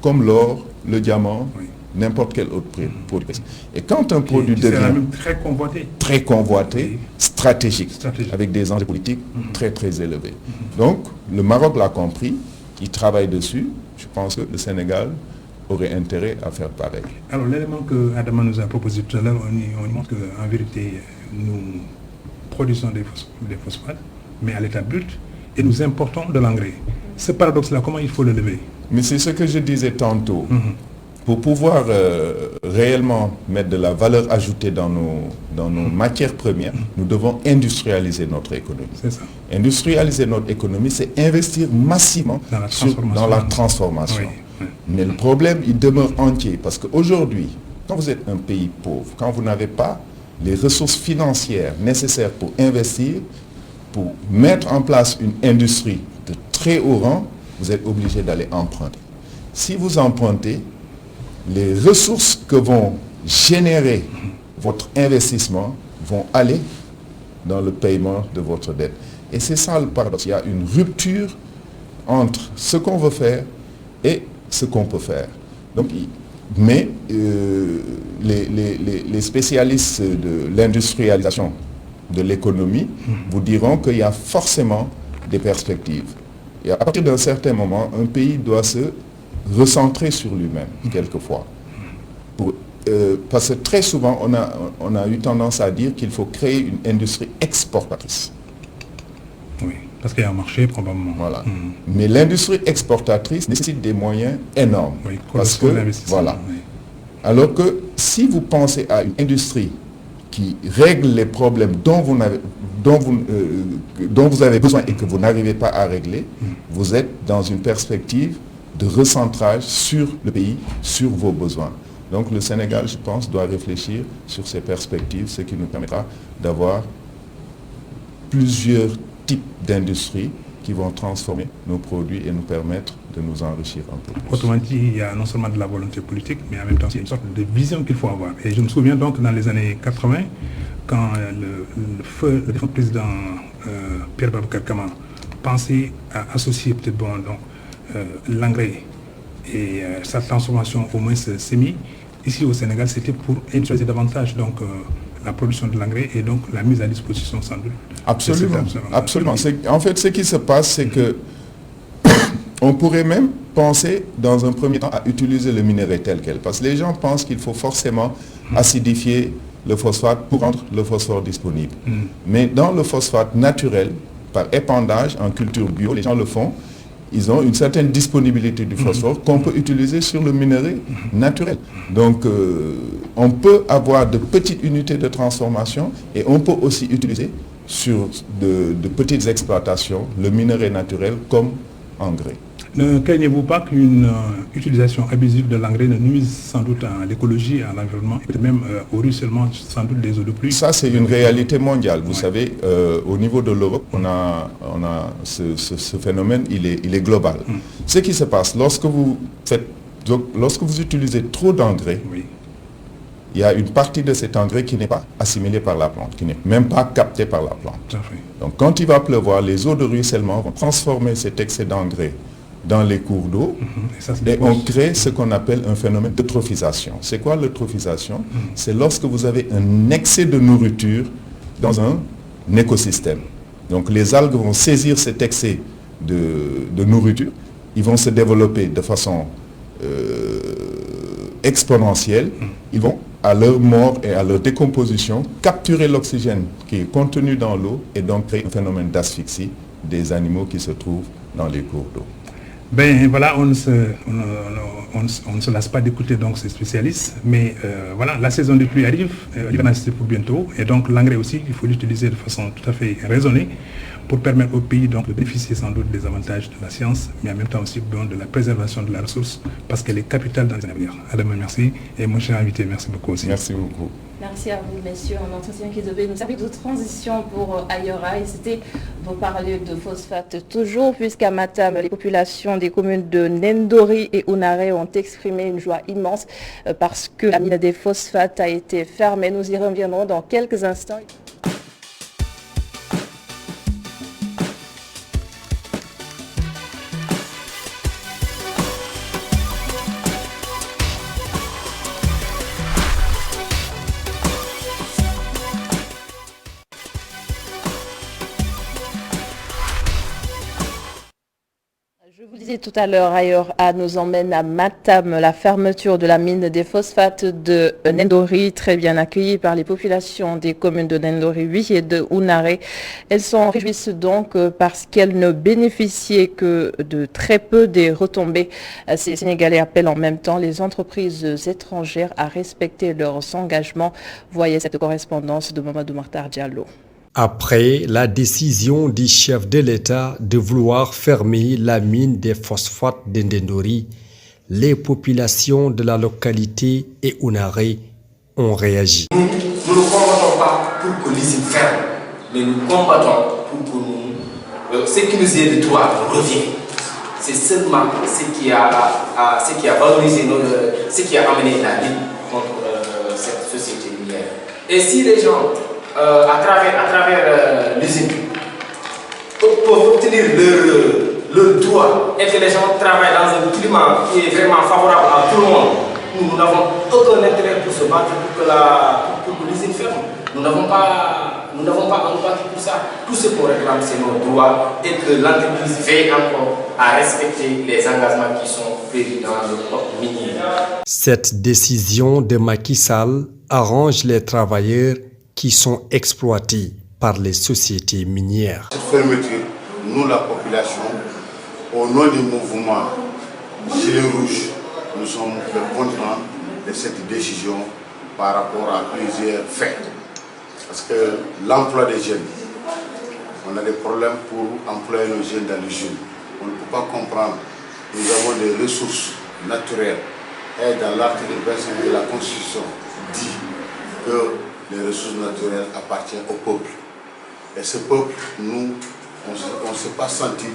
comme l'or, le diamant, n'importe quel autre produit précieux. Et quand un produit devient très convoité, stratégique, avec des enjeux politiques très très élevés. Donc, le Maroc l'a compris, il travaille dessus. Je pense que le Sénégal aurait intérêt à faire pareil. Alors, l'élément que Adama nous a proposé tout à l'heure, on montre qu'en vérité, nous produisons des phosphates, mais à l'état brut, et nous importons de l'engrais. Ce paradoxe-là, comment il faut le lever? Mais c'est ce que je disais tantôt. Pour pouvoir réellement mettre de la valeur ajoutée dans nos matières premières, nous devons industrialiser notre économie. C'est ça. Industrialiser notre économie, c'est investir massivement dans la transformation. Oui. Mais le problème, il demeure entier. Parce qu'aujourd'hui, quand vous êtes un pays pauvre, quand vous n'avez pas les ressources financières nécessaires pour investir, pour mettre en place une industrie de très haut rang, vous êtes obligé d'aller emprunter. Si vous empruntez, les ressources que vont générer votre investissement vont aller dans le paiement de votre dette. Et c'est ça le paradoxe. Il y a une rupture entre ce qu'on veut faire et ce qu'on peut faire. Donc, mais les spécialistes de l'industrialisation de l'économie vous diront qu'il y a forcément des perspectives. Et à partir d'un certain moment, un pays doit se recentrer sur lui-même, quelquefois. Parce que très souvent, on a eu tendance à dire qu'il faut créer une industrie exportatrice. Oui, parce qu'il y a un marché, probablement. Voilà. Mais l'industrie exportatrice nécessite des moyens énormes. Oui, parce que, voilà. Oui. Alors que si vous pensez à une industrie qui règle les problèmes dont vous avez besoin et que vous n'arrivez pas à régler, vous êtes dans une perspective de recentrage sur le pays, sur vos besoins. Donc le Sénégal, je pense, doit réfléchir sur ces perspectives, ce qui nous permettra d'avoir plusieurs types d'industries qui vont transformer nos produits et nous permettre de nous enrichir un peu plus. Autrement dit, il y a non seulement de la volonté politique, mais en même temps, il y a une sorte de vision qu'il faut avoir. Et je me souviens donc dans les années 80, quand le défunt président Pierre Boubacar Kama pensait à associer peut-être l'engrais Et sa transformation au moins semi, ici au Sénégal, c'était pour introduire davantage donc, la production de l'engrais et donc la mise à disposition sans doute. Absolument, absolument. En fait, ce qui se passe, c'est que on pourrait même penser dans un premier temps à utiliser le minerai tel quel. Parce que les gens pensent qu'il faut forcément acidifier le phosphate pour rendre le phosphore disponible. Mais dans le phosphate naturel, par épandage en culture bio, les gens le font, ils ont une certaine disponibilité du phosphore qu'on peut utiliser sur le minerai naturel. Donc on peut avoir de petites unités de transformation et on peut aussi utiliser sur de petites exploitations le minerai naturel comme engrais. Ne craignez-vous pas qu'une utilisation abusive de l'engrais ne nuise sans doute à l'écologie, à l'environnement, et même au ruissellement sans doute des eaux de pluie? Ça, c'est une réalité mondiale. Vous savez, au niveau de l'Europe, on a ce phénomène, il est global. Ce qui se passe, lorsque vous utilisez trop d'engrais, il y a une partie de cet engrais qui n'est pas assimilée par la plante, qui n'est même pas captée par la plante. Donc quand il va pleuvoir, les eaux de ruissellement vont transformer cet excès d'engrais dans les cours d'eau et on crée ce qu'on appelle un phénomène d'eutrophisation. C'est quoi l'eutrophisation? C'est lorsque vous avez un excès de nourriture dans un écosystème. Donc les algues vont saisir cet excès de nourriture, ils vont se développer de façon exponentielle, ils vont à leur mort et à leur décomposition capturer l'oxygène qui est contenu dans l'eau et donc créer un phénomène d'asphyxie des animaux qui se trouvent dans les cours d'eau. Ben voilà, on ne se lasse pas d'écouter donc ces spécialistes, mais voilà, la saison des pluies arrive, l'hivernage c'est pour bientôt, et donc l'engrais aussi, il faut l'utiliser de façon tout à fait raisonnée pour permettre au pays donc de bénéficier sans doute des avantages de la science, mais en même temps aussi de la préservation de la ressource, parce qu'elle est capitale dans les années à venir. Adama, merci, et mon cher invité, merci beaucoup aussi. Merci beaucoup. Merci à vous, messieurs. Un entretien qui devait nous servir de transition pour Ayora. Et c'était, vous parlez de phosphate toujours, puisqu'à Matam, les populations des communes de Ndendori et Ounaré ont exprimé une joie immense parce que la mine des phosphates a été fermée. Nous y reviendrons dans quelques instants. Je vous disais tout à l'heure, Ayora nous emmène à Matam, la fermeture de la mine des phosphates de Ndendori, très bien accueillie par les populations des communes de Ndendori 8 et de Ounaré. Elles s'en réjouissent donc parce qu'elles ne bénéficiaient que de très peu des retombées. Ces Sénégalais appellent en même temps les entreprises étrangères à respecter leurs engagements. Voyez cette correspondance de Mamadou Martar Diallo. Après la décision du chef de l'État de vouloir fermer la mine des phosphates d'Ndendori, les populations de la localité et Ounaré ont réagi. Nous ne combattons pas pour que l'usine ferme, mais nous combattons pour que ce qui nous est de droit revienne. C'est seulement ce qui a valorisé, ce qui a amené la lutte contre cette société minière. Et si les gens à travers l'usine peuvent obtenir leur droit et que les gens travaillent dans un climat qui est vraiment favorable à tout le monde, nous n'avons aucun intérêt pour se battre pour que l'usine ferme. Nous n'avons pas à nous battre pour ça. Tout ce qu'on réclame, c'est nos droits et que l'entreprise veille encore à respecter les engagements qui sont prévus dans le code minier. Cette décision de Macky Sall arrange les travailleurs qui sont exploités par les sociétés minières. Cette fermeture, nous la population, au nom du mouvement Gilets Rouges, nous sommes contents de cette décision par rapport à plusieurs faits. Parce que l'emploi des jeunes, on a des problèmes pour employer nos jeunes dans les jeunes. On ne peut pas comprendre. Nous avons des ressources naturelles et dans l'article 25 de la Constitution dit que les ressources naturelles appartiennent au peuple. Et ce peuple, nous, on ne s'est pas senti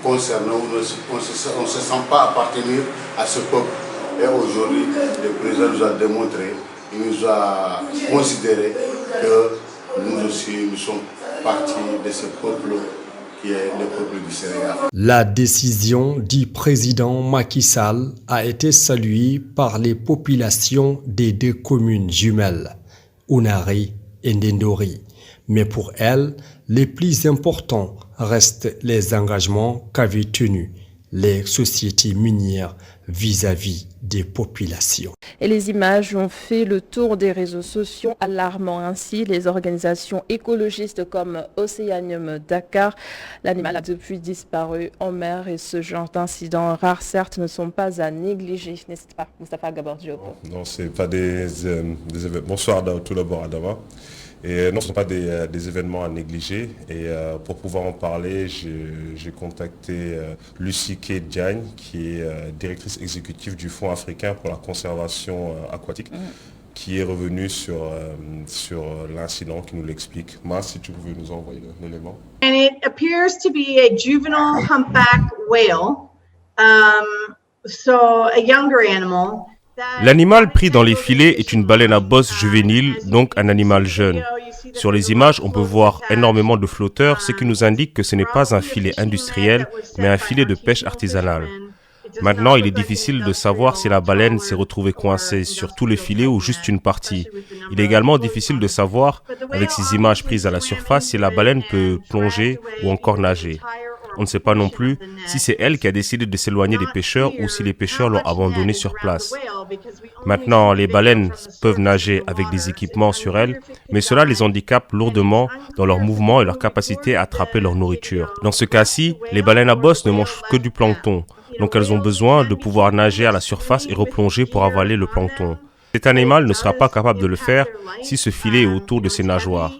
concerné, on ne se sent pas appartenir à ce peuple. Et aujourd'hui, le président nous a démontré, il nous a considéré que nous aussi, nous sommes partie de ce peuple qui est le peuple du Sénégal. La décision du président Macky Sall a été saluée par les populations des deux communes jumelles, Ounaré et Ndendori. Mais pour elles, les plus importants restent les engagements qu'avaient tenus les sociétés minières vis-à-vis des populations. Et les images ont fait le tour des réseaux sociaux, alarmant ainsi les organisations écologistes comme Océanium Dakar. L'animal a depuis disparu en mer et ce genre d'incidents rares, certes, ne sont pas à négliger, n'est-ce pas, Moustapha Gabar Diop? Non, ce n'est pas des événements. Bonsoir tout d'abord, Adama. Et non, ce ne sont pas des événements à négliger. Et pour pouvoir en parler, j'ai contacté Lucie Diagne, qui est directrice exécutive du Fonds africain pour la conservation aquatique, qui est revenue sur l'incident, qui nous l'explique. Mas, si tu pouvais nous envoyer l'élément. And it appears to be a juvenile humpback whale, so a younger animal. L'animal pris dans les filets est une baleine à bosse juvénile, donc un animal jeune. Sur les images, on peut voir énormément de flotteurs, ce qui nous indique que ce n'est pas un filet industriel, mais un filet de pêche artisanale. Maintenant, il est difficile de savoir si la baleine s'est retrouvée coincée sur tous les filets ou juste une partie. Il est également difficile de savoir, avec ces images prises à la surface, si la baleine peut plonger ou encore nager. On ne sait pas non plus si c'est elle qui a décidé de s'éloigner des pêcheurs ou si les pêcheurs l'ont abandonnée sur place. Maintenant, les baleines peuvent nager avec des équipements sur elles, mais cela les handicape lourdement dans leur mouvement et leur capacité à attraper leur nourriture. Dans ce cas-ci, les baleines à bosse ne mangent que du plancton, donc elles ont besoin de pouvoir nager à la surface et replonger pour avaler le plancton. Cet animal ne sera pas capable de le faire si ce filet est autour de ses nageoires.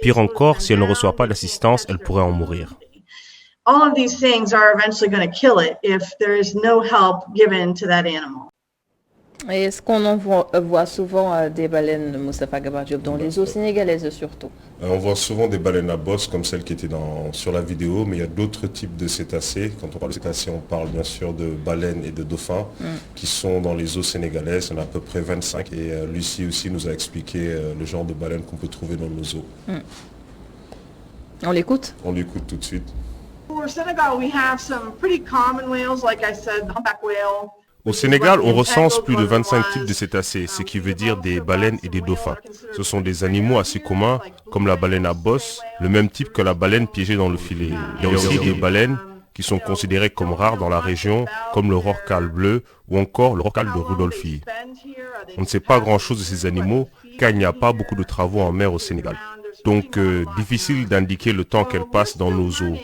Pire encore, si elle ne reçoit pas d'assistance, elle pourrait en mourir. All of these things are eventually going to kill it if there is no help given to that animal. Et est-ce qu'on en voit souvent des baleines, Moustapha Gabar Diop, dans les eaux sénégalaises surtout? On voit souvent des baleines à bosse comme celle qui était sur la vidéo, mais il y a d'autres types de cétacés. Quand on parle de cétacés, on parle bien sûr de baleines et de dauphins qui sont dans les eaux sénégalaises. Il y en a à peu près 25 et Lucie aussi nous a expliqué le genre de baleines qu'on peut trouver dans nos eaux. On l'écoute? On l'écoute tout de suite. Au Sénégal, on recense plus de 25 types de cétacés, ce qui veut dire des baleines et des dauphins. Ce sont des animaux assez communs, comme la baleine à bosse, le même type que la baleine piégée dans le filet. Il y a aussi des baleines qui sont considérées comme rares dans la région, comme le rorqual bleu ou encore le rorqual de Rudolphi. On ne sait pas grand-chose de ces animaux, car il n'y a pas beaucoup de travaux en mer au Sénégal. Donc, difficile d'indiquer le temps qu'elles passent dans nos eaux.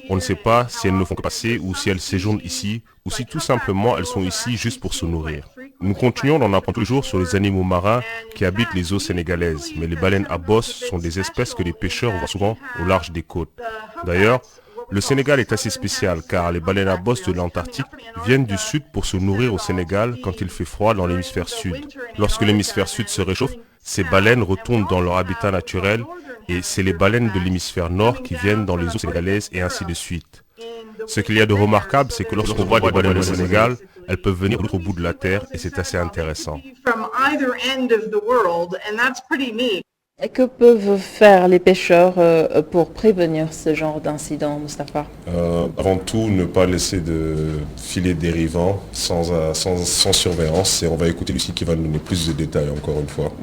On ne sait pas si elles ne font que passer ou si elles séjournent ici ou si tout simplement elles sont ici juste pour se nourrir. Nous continuons d'en apprendre toujours sur les animaux marins qui habitent les eaux sénégalaises, mais les baleines à bosse sont des espèces que les pêcheurs voient souvent au large des côtes. D'ailleurs, le Sénégal est assez spécial car les baleines à bosse de l'Antarctique viennent du sud pour se nourrir au Sénégal quand il fait froid dans l'hémisphère sud. Lorsque l'hémisphère sud se réchauffe, ces baleines retournent dans leur habitat naturel et c'est les baleines de l'hémisphère nord qui viennent dans les eaux sénégalaises et ainsi de suite. Ce qu'il y a de remarquable, c'est que lorsqu'on voit des baleines au Sénégal, elles peuvent venir de l'autre bout de la terre et c'est assez intéressant. Et que peuvent faire les pêcheurs pour prévenir ce genre d'incident, Moustapha? Avant tout, ne pas laisser de filets dérivants sans surveillance. Et on va écouter Lucie qui va nous donner plus de détails encore une fois.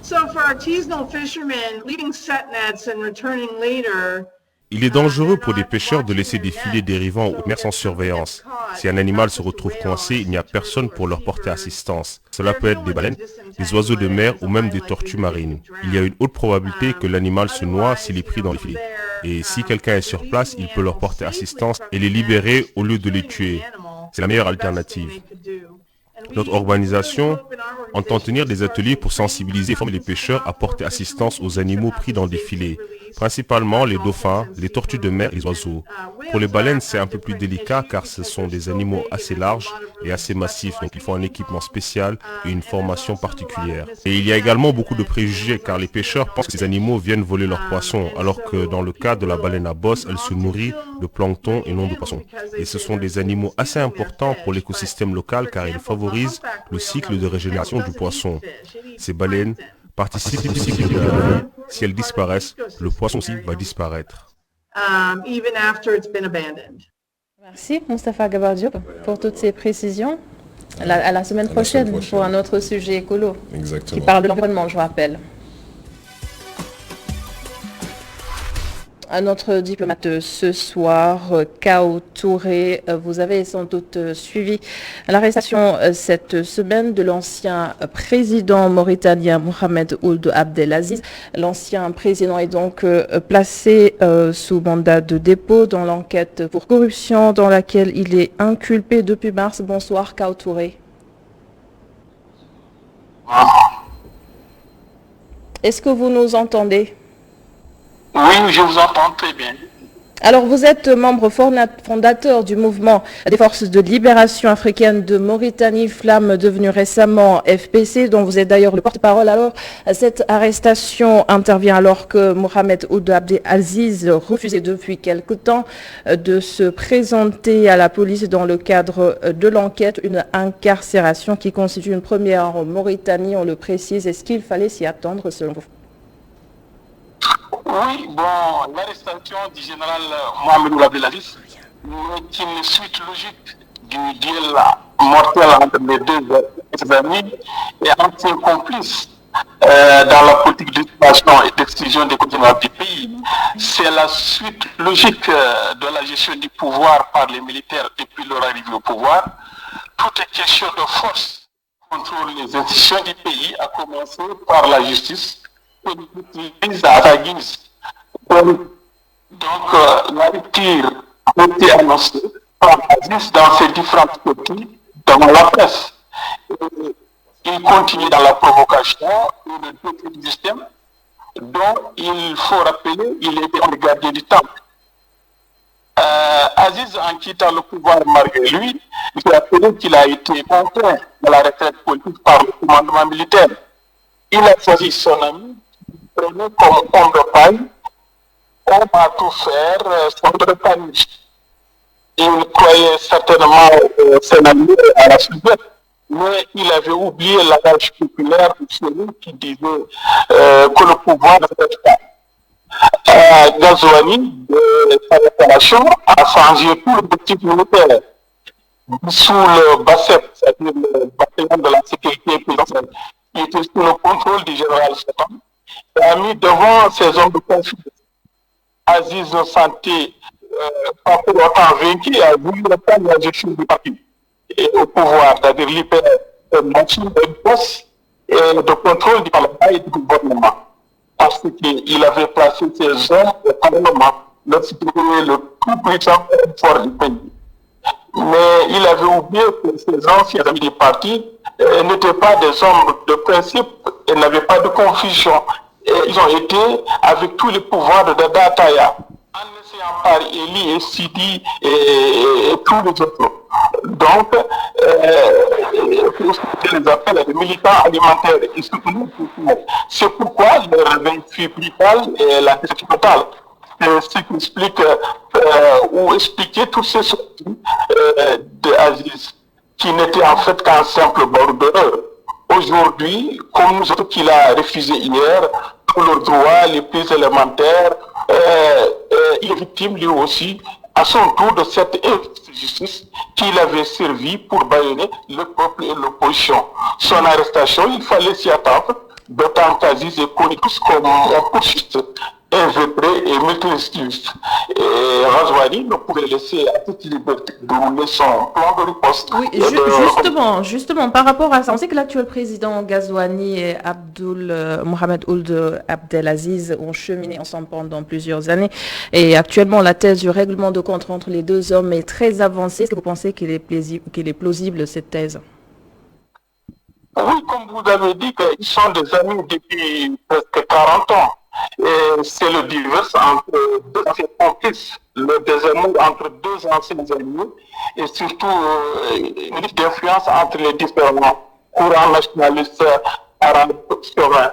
So for artisanal fishermen, leaving set nets and returning later. Il est dangereux pour des pêcheurs de laisser des filets dérivants en haute mer sans surveillance. Si un animal se retrouve coincé, il n'y a personne pour leur porter assistance. Cela peut être des baleines, des oiseaux de mer ou même des tortues marines. Il y a une haute probabilité que l'animal se noie s'il est pris dans les filets. Et si quelqu'un est sur place, il peut leur porter assistance et les libérer au lieu de les tuer. C'est la meilleure alternative. Notre organisation entend tenir des ateliers pour sensibiliser et former les pêcheurs à porter assistance aux animaux pris dans des filets, principalement les dauphins, les tortues de mer et les oiseaux. Pour les baleines, c'est un peu plus délicat car ce sont des animaux assez larges et assez massifs, donc il faut un équipement spécial et une formation particulière. Et il y a également beaucoup de préjugés car les pêcheurs pensent que ces animaux viennent voler leurs poissons, alors que dans le cas de la baleine à bosse, elle se nourrit de plancton et non de poissons. Et ce sont des animaux assez importants pour l'écosystème local car ils favorisent le cycle de régénération du poisson. Ces baleines participent au cycle de la vie. Si elles disparaissent, le poisson aussi va disparaître. even after it's been abandoned. Merci Moustapha Gabar Diop pour toutes ces précisions. À la semaine prochaine pour un autre sujet écolo. Exactement. Qui parle de l'environnement, je vous rappelle. Notre diplomate ce soir, Kao Touré, vous avez sans doute suivi l'arrestation cette semaine de l'ancien président mauritanien Mohamed Ould Abdelaziz. L'ancien président est donc placé sous mandat de dépôt dans l'enquête pour corruption dans laquelle il est inculpé depuis mars. Bonsoir Kao Touré. Est-ce que vous nous entendez? Oui, je vous entends très bien. Alors, vous êtes membre fondateur du mouvement des forces de libération africaine de Mauritanie, Flamme, devenu récemment FPC, dont vous êtes d'ailleurs le porte-parole. Alors, cette arrestation intervient alors que Mohamed Ould Abdelaziz refusait depuis quelque temps de se présenter à la police dans le cadre de l'enquête, une incarcération qui constitue une première en Mauritanie, on le précise. Est-ce qu'il fallait s'y attendre selon vous? Oui, bon, l'arrestation du général Mohamed Ould Abdelaziz est une suite logique du duel mortel entre les deux amis et anciens complices dans la politique d'occupation et d'exclusion des continents du pays. C'est la suite logique de la gestion du pouvoir par les militaires depuis leur arrivée au pouvoir. Tout est question de force contre les institutions du pays, à commencer par la justice, à sa guise. Donc, la rupture a été annoncée par Aziz dans ses différentes copies dans la presse. Il continue dans la provocation et le défi du système, dont il faut rappeler il était le gardien du temple. Aziz, en quittant le pouvoir malgré lui, il faut rappeler qu'il a été contraint à la retraite politique par le commandement militaire. Il a choisi son ami, prenait comme homme de paille, homme à tout faire, son de panique. Il croyait certainement son ami à la sujette, mais il avait oublié l'adage populaire de celui qui disait que le pouvoir ne fait pas. Ghazouani, de sa déclaration, a changé tout l'objectif militaire. Sous le BASEP, c'est-à-dire le bataillon de la sécurité présidentielle, qui était sous le contrôle du général Seton, et a mis devant ces hommes de confiance. Aziz ne sentait pas pour autant vaincu et a voulu reprendre la gestion du parti et au pouvoir, c'est-à-dire libérer une machine de poste et de contrôle du Parlement et du gouvernement. Parce qu'il avait placé ces hommes au Parlement, le plus puissant fort du pays. Mais il avait oublié que ces anciens amis du parti n'étaient pas des hommes de principe et n'avaient pas de confusion. Et ils ont été avec tous les pouvoirs de Dada Ataya, en essayant par Eli et Sidi et tous les autres. Donc, je les appelle les militants alimentaires et soutenus. C'est pourquoi le réveil fut brutal et la déception totale. C'est ce qui explique ou expliquer tous ces sorties d'Aziz, qui n'étaient en fait qu'un simple bordereur. Aujourd'hui, comme nous autres qu'il a refusé hier, pour leurs droits les plus élémentaires, il est victime lui aussi, à son tour, de cette injustice qu'il avait servi pour bâillonner le peuple et l'opposition. Son arrestation, il fallait s'y attendre, d'autant qu'Aziz est connu tous comme un putschiste, invétré et multirécidiviste. Et Ghazouani ne pouvait laisser à toute liberté de rouler son plan de riposte. Oui, justement, par rapport à ça, on sait que l'actuel président Ghazouani et Mohamed Ould Abdelaziz ont cheminé ensemble pendant plusieurs années. Et actuellement, la thèse du règlement de compte entre les deux hommes est très avancée. Est-ce que vous pensez qu'il est plausible, cette thèse? Oui, comme vous avez dit, qu'ils sont des amis depuis presque 40 ans. Et c'est le divorce entre deux anciens complices, le désamour entre deux anciens amis et surtout une d'influence entre les différents courants nationalistes arabes souverains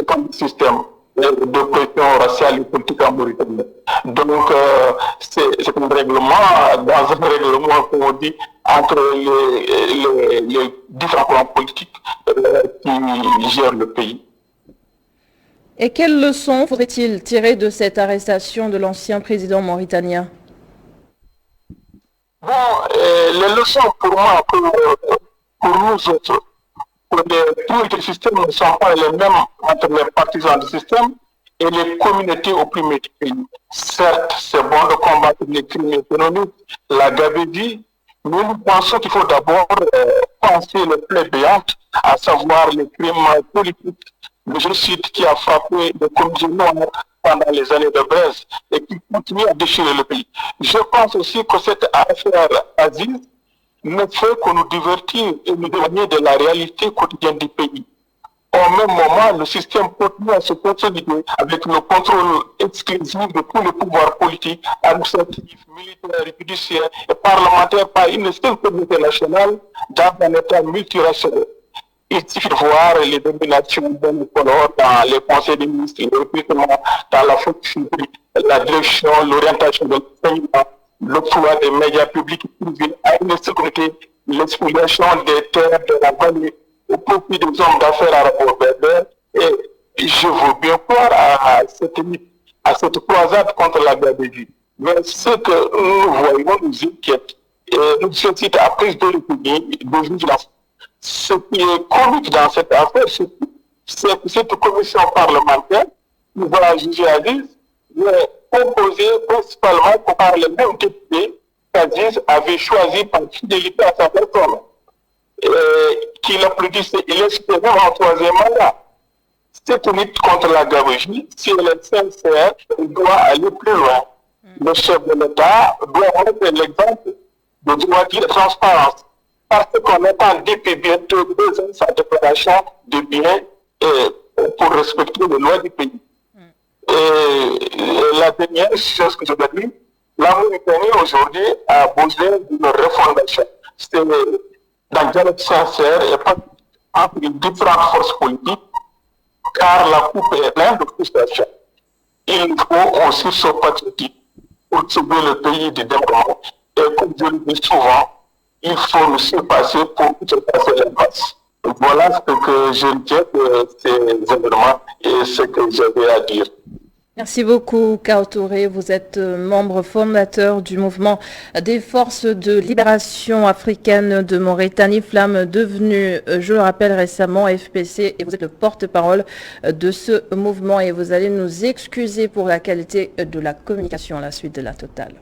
comme système de pression raciale et politique en Mauritanie. Donc c'est un règlement, dans un règlement, comme on dit, entre les différents courants politiques qui gèrent le pays. Et quelles leçons faudrait-il tirer de cette arrestation de l'ancien président mauritanien? Bon, les leçons pour moi, pour nous autres, pour tous les systèmes ne sont pas les mêmes entre les partisans du système et les communautés opprimées du pays. Certes, c'est bon de combattre les crimes économiques, la gabegie, mais nous pensons qu'il faut d'abord penser les plaies béantes, à savoir les crimes politiques, le génocide qui a frappé les communautés noires pendant les années de Brest et qui continue à déchirer le pays. Je pense aussi que cette affaire Aziz ne fait que nous divertir et nous éloigner de la réalité quotidienne du pays. Au même moment, le système continue à se consolider avec le contrôle exclusif de tous les pouvoirs politiques, administratifs, militaires, judiciaires et parlementaires par une seule communauté nationale dans un État multiracial. Il suffit de voir les dominations monocolores dans les conseils des ministres, le recrutement dans la fonction publique, la direction, l'orientation de l'enseignement, l'octroi des médias publics et privés à une seule communauté, l'expoliation des terres de la vallée au profit des hommes d'affaires arabo-berbères. Et je veux bien croire à cette croisade contre la gabegie. Mais ce que nous voyons nous inquiète et nous suscite à prise de l'épidémie de vigilance. Ce qui est comique dans cette affaire, c'est que cette commission parlementaire qui va juger Aziz est composée principalement par les mêmes députés qu'Aziz avait choisi par fidélité à sa personne. Qu'il applaudissait, il espérait en troisième mandat. Cette lutte contre la gabegie, si elle est sincère, elle doit aller plus loin. Le chef de l'État doit montrer l'exemple de droit et de transparence. Parce qu'on attend depuis bientôt 2 ans sa déclaration de biens pour respecter les lois du pays. Et la dernière chose que je dois dire, la Mauritanie aujourd'hui a besoin d'une refondation. C'est d'un dialogue sincère et pas entre les différentes forces politiques, car la coupe est pleine de frustration. Il faut aussi se patriotique pour sauver le pays du développement. Et comme je le dis souvent, il faut nous surpasser pour surpasser l'impasse. Voilà ce que je retiens de ces événements et ce que j'avais à dire. Merci beaucoup, Kao Touré. Vous êtes membre fondateur du mouvement des forces de libération africaine de Mauritanie, Flamme, devenu, je le rappelle récemment, FPC, et vous êtes le porte-parole de ce mouvement et vous allez nous excuser pour la qualité de la communication à la suite de la totale.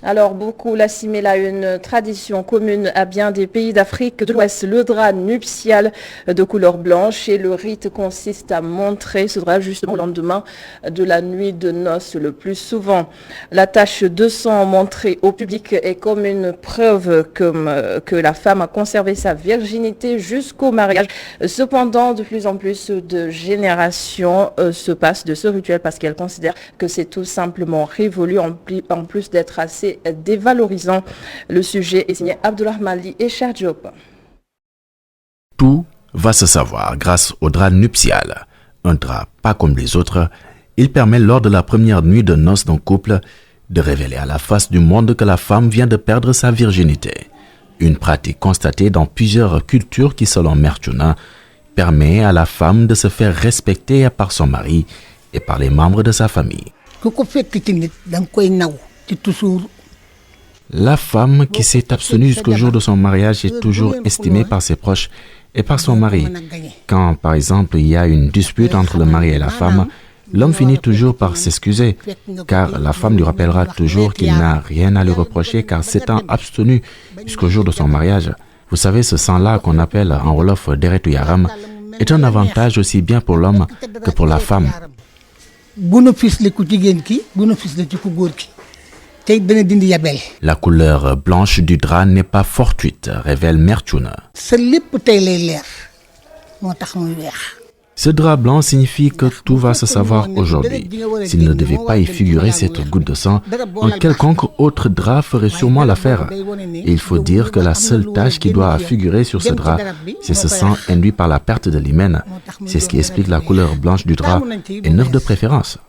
Alors, beaucoup l'assimilent à une tradition commune à bien des pays d'Afrique de l'Ouest, le drap nuptial de couleur blanche. Et le rite consiste à montrer ce drap justement au lendemain de la nuit de noces le plus souvent. La tache de sang montrée au public est comme une preuve que la femme a conservé sa virginité jusqu'au mariage. Cependant, de plus en plus de générations se passent de ce rituel parce qu'elles considèrent que c'est tout simplement révolu en plus d'être assez dévalorisant. Le sujet est signé Abdulrahman Li et Cher Diop. Tout va se savoir grâce au drap nuptial. Un drap pas comme les autres, il permet lors de la première nuit de noces d'un couple de révéler à la face du monde que la femme vient de perdre sa virginité. Une pratique constatée dans plusieurs cultures qui, selon Mertuna, permet à la femme de se faire respecter par son mari et par les membres de sa famille. La femme qui s'est abstenue jusqu'au jour de son mariage est toujours estimée par ses proches et par son mari. Quand, par exemple, il y a une dispute entre le mari et la femme, l'homme finit toujours par s'excuser, car la femme lui rappellera toujours qu'il n'a rien à lui reprocher car s'étant abstenu jusqu'au jour de son mariage. Vous savez, ce sang-là qu'on appelle en wolof deretu yaram est un avantage aussi bien pour l'homme que pour la femme. La couleur blanche du drap n'est pas fortuite, révèle Mertuna. Ce drap blanc signifie que tout va se savoir aujourd'hui. S'il ne devait pas y figurer cette goutte de sang, un quelconque autre drap ferait sûrement l'affaire. Et il faut dire que la seule tache qui doit figurer sur ce drap, c'est ce sang induit par la perte de l'hymen. C'est ce qui explique la couleur blanche du drap et neuf de préférence.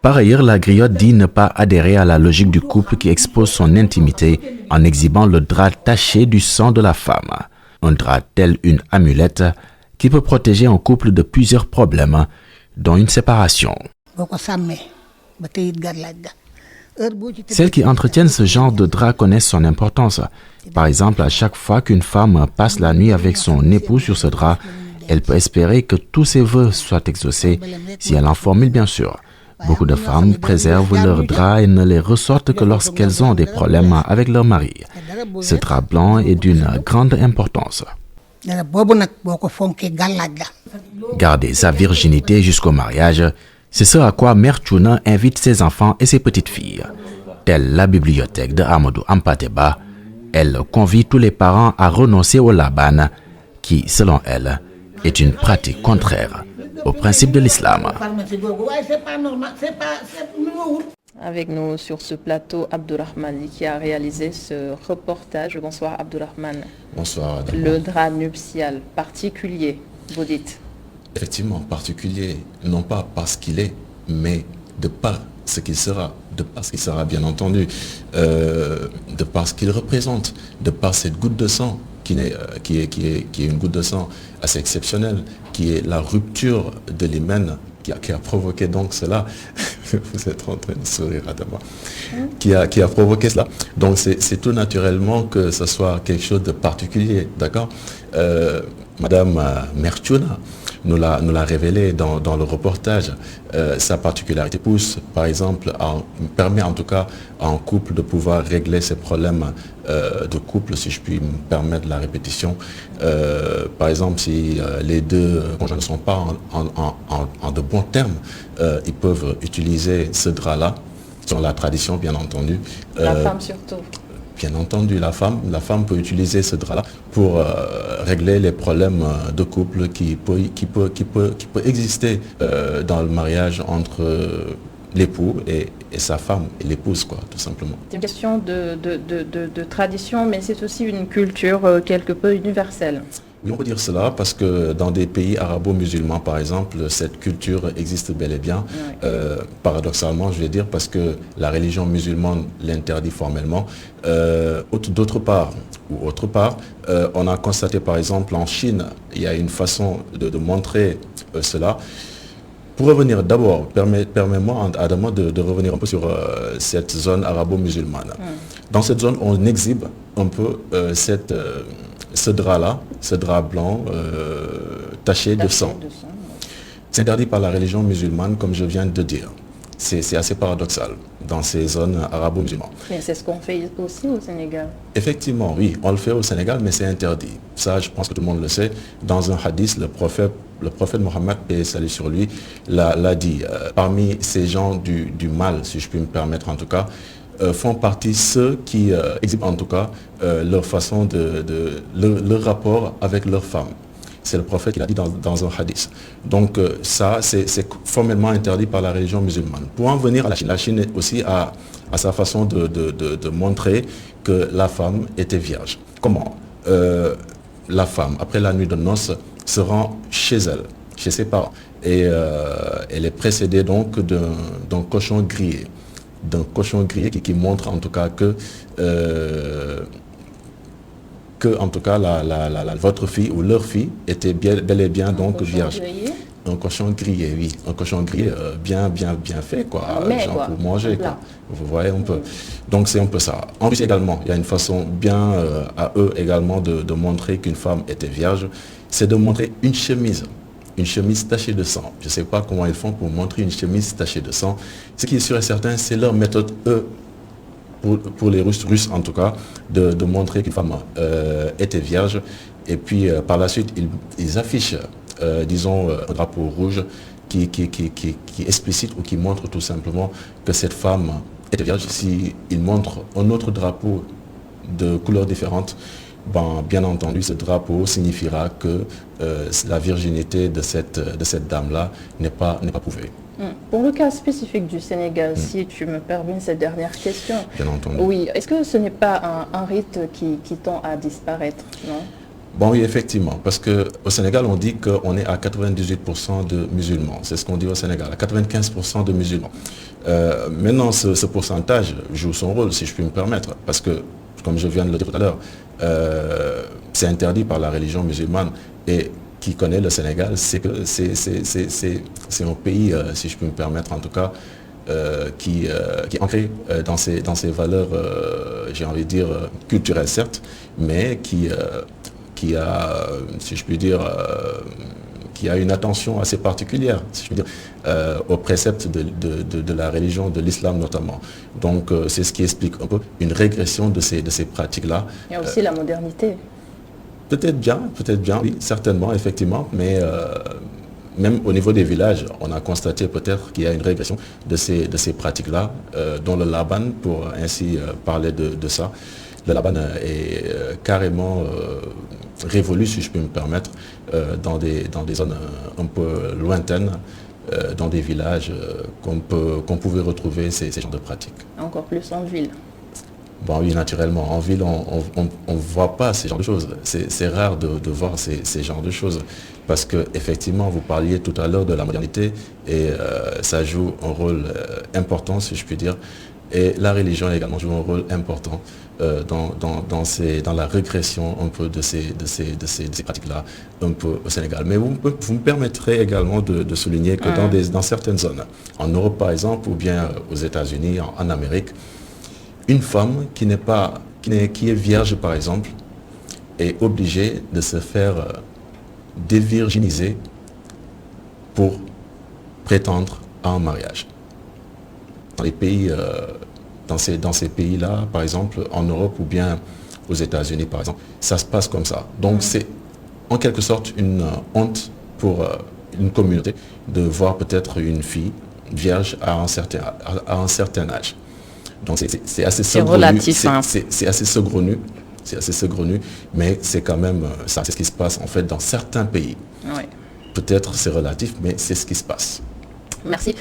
Par ailleurs, la griotte dit ne pas adhérer à la logique du couple qui expose son intimité en exhibant le drap taché du sang de la femme. Un drap tel une amulette qui peut protéger un couple de plusieurs problèmes, dont une séparation. Celles qui entretiennent ce genre de drap connaissent son importance. Par exemple, à chaque fois qu'une femme passe la nuit avec son époux sur ce drap, elle peut espérer que tous ses vœux soient exaucés, si elle en formule bien sûr. Beaucoup de femmes préservent leurs draps et ne les ressortent que lorsqu'elles ont des problèmes avec leur mari. Ce drap blanc est d'une grande importance. Garder sa virginité jusqu'au mariage, c'est ce à quoi Mère Tchouna invite ses enfants et ses petites filles. Telle la bibliothèque de Amadou Ampateba, elle convie tous les parents à renoncer au laban, qui, selon elle, est une pratique contraire au principe de l'islam. Avec nous sur ce plateau, Abdourahmane qui a réalisé ce reportage. Bonsoir Abdourahmane. Bonsoir. Le drap nuptial particulier, vous dites? Effectivement, particulier, non pas parce qu'il est, mais de par ce qu'il sera, de par ce qu'il sera bien entendu, de par ce qu'il représente, de par cette goutte de sang qui est une goutte de sang assez exceptionnelle, qui est la rupture de l'hymen qui a provoqué donc cela. Vous êtes en train de sourire, Adama. Qui a provoqué cela. Donc c'est tout naturellement que ce soit quelque chose de particulier, d'accord. Madame Mère Tchouna nous l'a révélé dans le reportage. Sa particularité pousse, par exemple, permet en tout cas à un couple de pouvoir régler ses problèmes de couple, si je puis me permettre la répétition. Par exemple, si les deux conjoints ne sont pas en de bons termes, ils peuvent utiliser ce drap-là, selon la tradition bien entendu. La femme surtout. Bien entendu, la femme peut utiliser ce drap-là pour régler les problèmes de couple qui peut exister dans le mariage entre l'époux et sa femme, et l'épouse, quoi, tout simplement. C'est une question de tradition, mais c'est aussi une culture quelque peu universelle. Oui, on peut dire cela parce que dans des pays arabo-musulmans, par exemple, cette culture existe bel et bien. Paradoxalement, je vais dire, parce que la religion musulmane l'interdit formellement. D'autre part, on a constaté, par exemple, en Chine, il y a une façon de montrer cela. Pour revenir d'abord, permets-moi, Adama, de revenir un peu sur cette zone arabo-musulmane. Dans cette zone, on exhibe un peu ce drap-là, ce drap blanc taché de sang. C'est interdit par la religion musulmane, comme je viens de dire. C'est assez paradoxal dans ces zones arabo-musulmanes. Mais c'est ce qu'on fait aussi au Sénégal. Effectivement, oui, on le fait au Sénégal, mais c'est interdit. Ça, je pense que tout le monde le sait. Dans un hadith, le prophète Mohammed, paix et salut sur lui, l'a dit. Parmi ces gens du mal, si je puis me permettre en tout cas, font partie ceux qui exhibent en tout cas leur façon leur rapport avec leur femme. C'est le prophète qui l'a dit dans un hadith. Donc ça, c'est formellement interdit par la religion musulmane. Pour en venir à la Chine aussi a sa façon de montrer que la femme était vierge. Comment la femme, après la nuit de noces, se rend chez elle, chez ses parents. Et elle est précédée donc d'un cochon grillé. Qui montre en tout cas que en tout cas votre fille ou leur fille était bel et bien donc vierge. Un cochon grillé, oui, un cochon grillé bien fait, quoi, genre pour manger, quoi. Vous voyez un peu. Donc c'est un peu ça. En plus également, il y a une façon bien à eux également de montrer qu'une femme était vierge, c'est de montrer une chemise tachée de sang. Je ne sais pas comment ils font pour montrer une chemise tachée de sang. Ce qui est sûr et certain, c'est leur méthode, eux, pour les Russes en tout cas, de montrer qu'une femme était vierge. Et puis par la suite, ils affichent, disons, un drapeau rouge qui explicite ou qui montre tout simplement que cette femme était vierge. S'ils montrent un autre drapeau de couleurs différentes, bien entendu, ce drapeau signifiera que la virginité de cette dame-là n'est pas prouvée. Pour le cas spécifique du Sénégal, si tu me permets cette dernière question. Bien entendu. Oui, est-ce que ce n'est pas un rite qui tend à disparaître, non ? Bon, oui, effectivement, parce qu'au Sénégal, on dit qu'on est à 98% de musulmans. C'est ce qu'on dit au Sénégal, à 95% de musulmans. Maintenant, ce pourcentage joue son rôle, si je puis me permettre, parce que, comme je viens de le dire tout à l'heure, c'est interdit par la religion musulmane. Et qui connaît le Sénégal, c'est que c'est un pays, si je peux me permettre en tout cas, qui est ancré dans ses valeurs, j'ai envie de dire, culturelles certes, mais qui a, si je puis dire, qui a une attention assez particulière, si je puis dire, aux préceptes de la religion, de l'islam notamment. Donc c'est ce qui explique un peu une régression de ces pratiques-là. Il y a aussi la modernité. Peut-être bien, oui, certainement, effectivement, mais même au niveau des villages, on a constaté peut-être qu'il y a une régression de ces pratiques-là, dont le Laban, pour ainsi parler de ça. Le Laban est carrément révolu, si je peux me permettre, dans des zones un peu lointaines, dans des villages qu'on pouvait retrouver ces genres de pratiques. Encore plus en ville. Bon, oui, naturellement. En ville, on ne voit pas ces genres de choses. C'est rare de voir ces genres de choses. Parce qu'effectivement, vous parliez tout à l'heure de la modernité et ça joue un rôle important, si je puis dire. Et la religion également joue un rôle important dans la régression un peu de ces pratiques-là, un peu au Sénégal. Mais vous me permettrez également de souligner que dans certaines zones, en Europe par exemple, ou bien aux États-Unis, en Amérique, une femme qui est vierge par exemple, est obligée de se faire dévirginiser pour prétendre à un mariage. Dans les pays, dans ces pays-là, par exemple, en Europe ou bien aux États-Unis, par exemple, ça se passe comme ça. Donc c'est en quelque sorte une honte pour une communauté de voir peut-être une fille vierge à un certain âge. Donc c'est assez saugrenu. C'est assez saugrenu. C'est assez saugrenu, mais c'est quand même ça, c'est ce qui se passe en fait dans certains pays. Oui. Peut-être c'est relatif, mais c'est ce qui se passe. Merci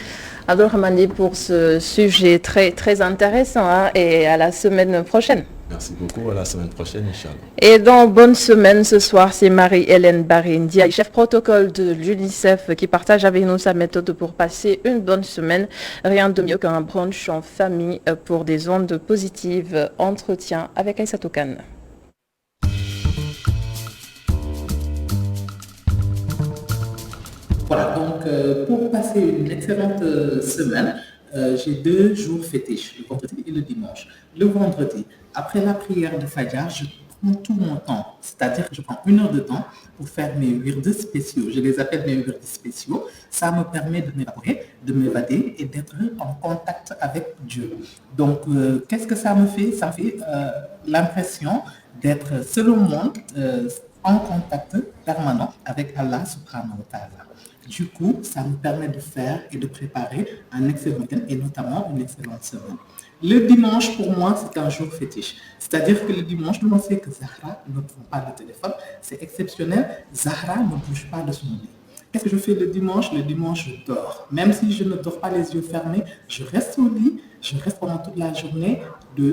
Abdelrahmane pour ce sujet très, très intéressant et à la semaine prochaine. Merci beaucoup, à la semaine prochaine, Inch'Allah. Et dans Bonne Semaine ce soir, c'est Marie-Hélène Barindia, chef protocole de l'UNICEF, qui partage avec nous sa méthode pour passer une bonne semaine. Rien de mieux qu'un brunch en famille pour des ondes positives. Entretien avec Aïssatou Kane. Voilà, donc pour passer une excellente semaine, j'ai 2 jours fétiches, le vendredi et le dimanche. Le vendredi, après la prière de Fajr, je prends tout mon temps, c'est-à-dire que je prends 1 heure de temps pour faire mes wirds spéciaux. Je les appelle mes wirds spéciaux. Ça me permet de m'évaporer, de m'évader et d'être en contact avec Dieu. Donc, qu'est-ce que ça me fait? Ça me fait l'impression d'être seul au monde, en contact permanent avec Allah subhanahu wa ta'ala. Du coup, ça me permet de faire et de préparer un excellent week-end et notamment une excellente semaine. Le dimanche, pour moi, c'est un jour fétiche. C'est-à-dire que le dimanche, nous on sait que Zahra ne prend pas le téléphone. C'est exceptionnel. Zahra ne bouge pas de son lit. Qu'est-ce que je fais le dimanche? Le dimanche, je dors. Même si je ne dors pas les yeux fermés, je reste au lit. Je reste pendant toute la journée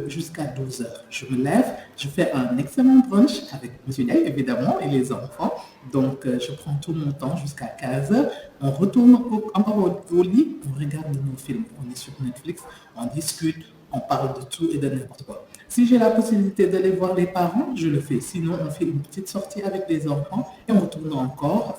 jusqu'à 12 heures. Je me lève, je fais un excellent brunch avec M. Ney, évidemment, et les enfants. Donc, je prends tout mon temps jusqu'à 15 heures. On retourne encore au lit, on regarde nos films. On est sur Netflix, on discute, on parle de tout et de n'importe quoi. Si j'ai la possibilité d'aller voir les parents, je le fais. Sinon, on fait une petite sortie avec les enfants et on retourne encore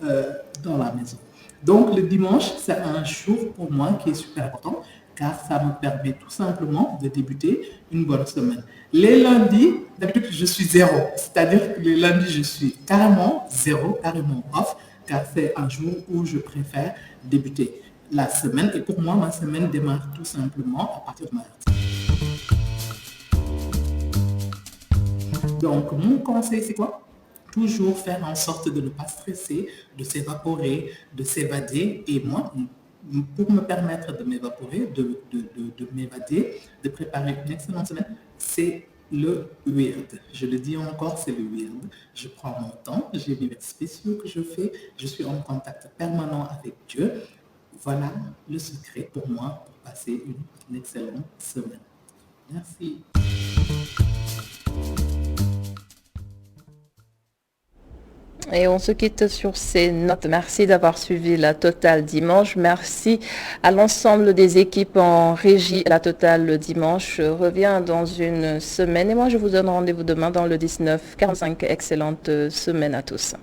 dans la maison. Donc, le dimanche, c'est un jour pour moi qui est super important, car ça me permet tout simplement de débuter une bonne semaine. Les lundis, d'habitude, je suis zéro. C'est-à-dire que les lundis, je suis carrément zéro, carrément off, car c'est un jour où je préfère débuter la semaine. Et pour moi, ma semaine démarre tout simplement à partir de mardi. Donc, mon conseil, c'est quoi? Toujours faire en sorte de ne pas stresser, de s'évaporer, de s'évader. Et moi, pour me permettre de m'évaporer, de m'évader, de préparer une excellente semaine, c'est le wird. Je le dis encore, c'est le wird. Je prends mon temps, j'ai des wirds spéciaux que je fais, je suis en contact permanent avec Dieu. Voilà le secret pour moi pour passer une excellente semaine. Merci. Et on se quitte sur ces notes. Merci d'avoir suivi la Totale Dimanche. Merci à l'ensemble des équipes en régie. La Totale Dimanche revient dans une semaine. Et moi, je vous donne rendez-vous demain dans le 19h45. Excellente semaine à tous.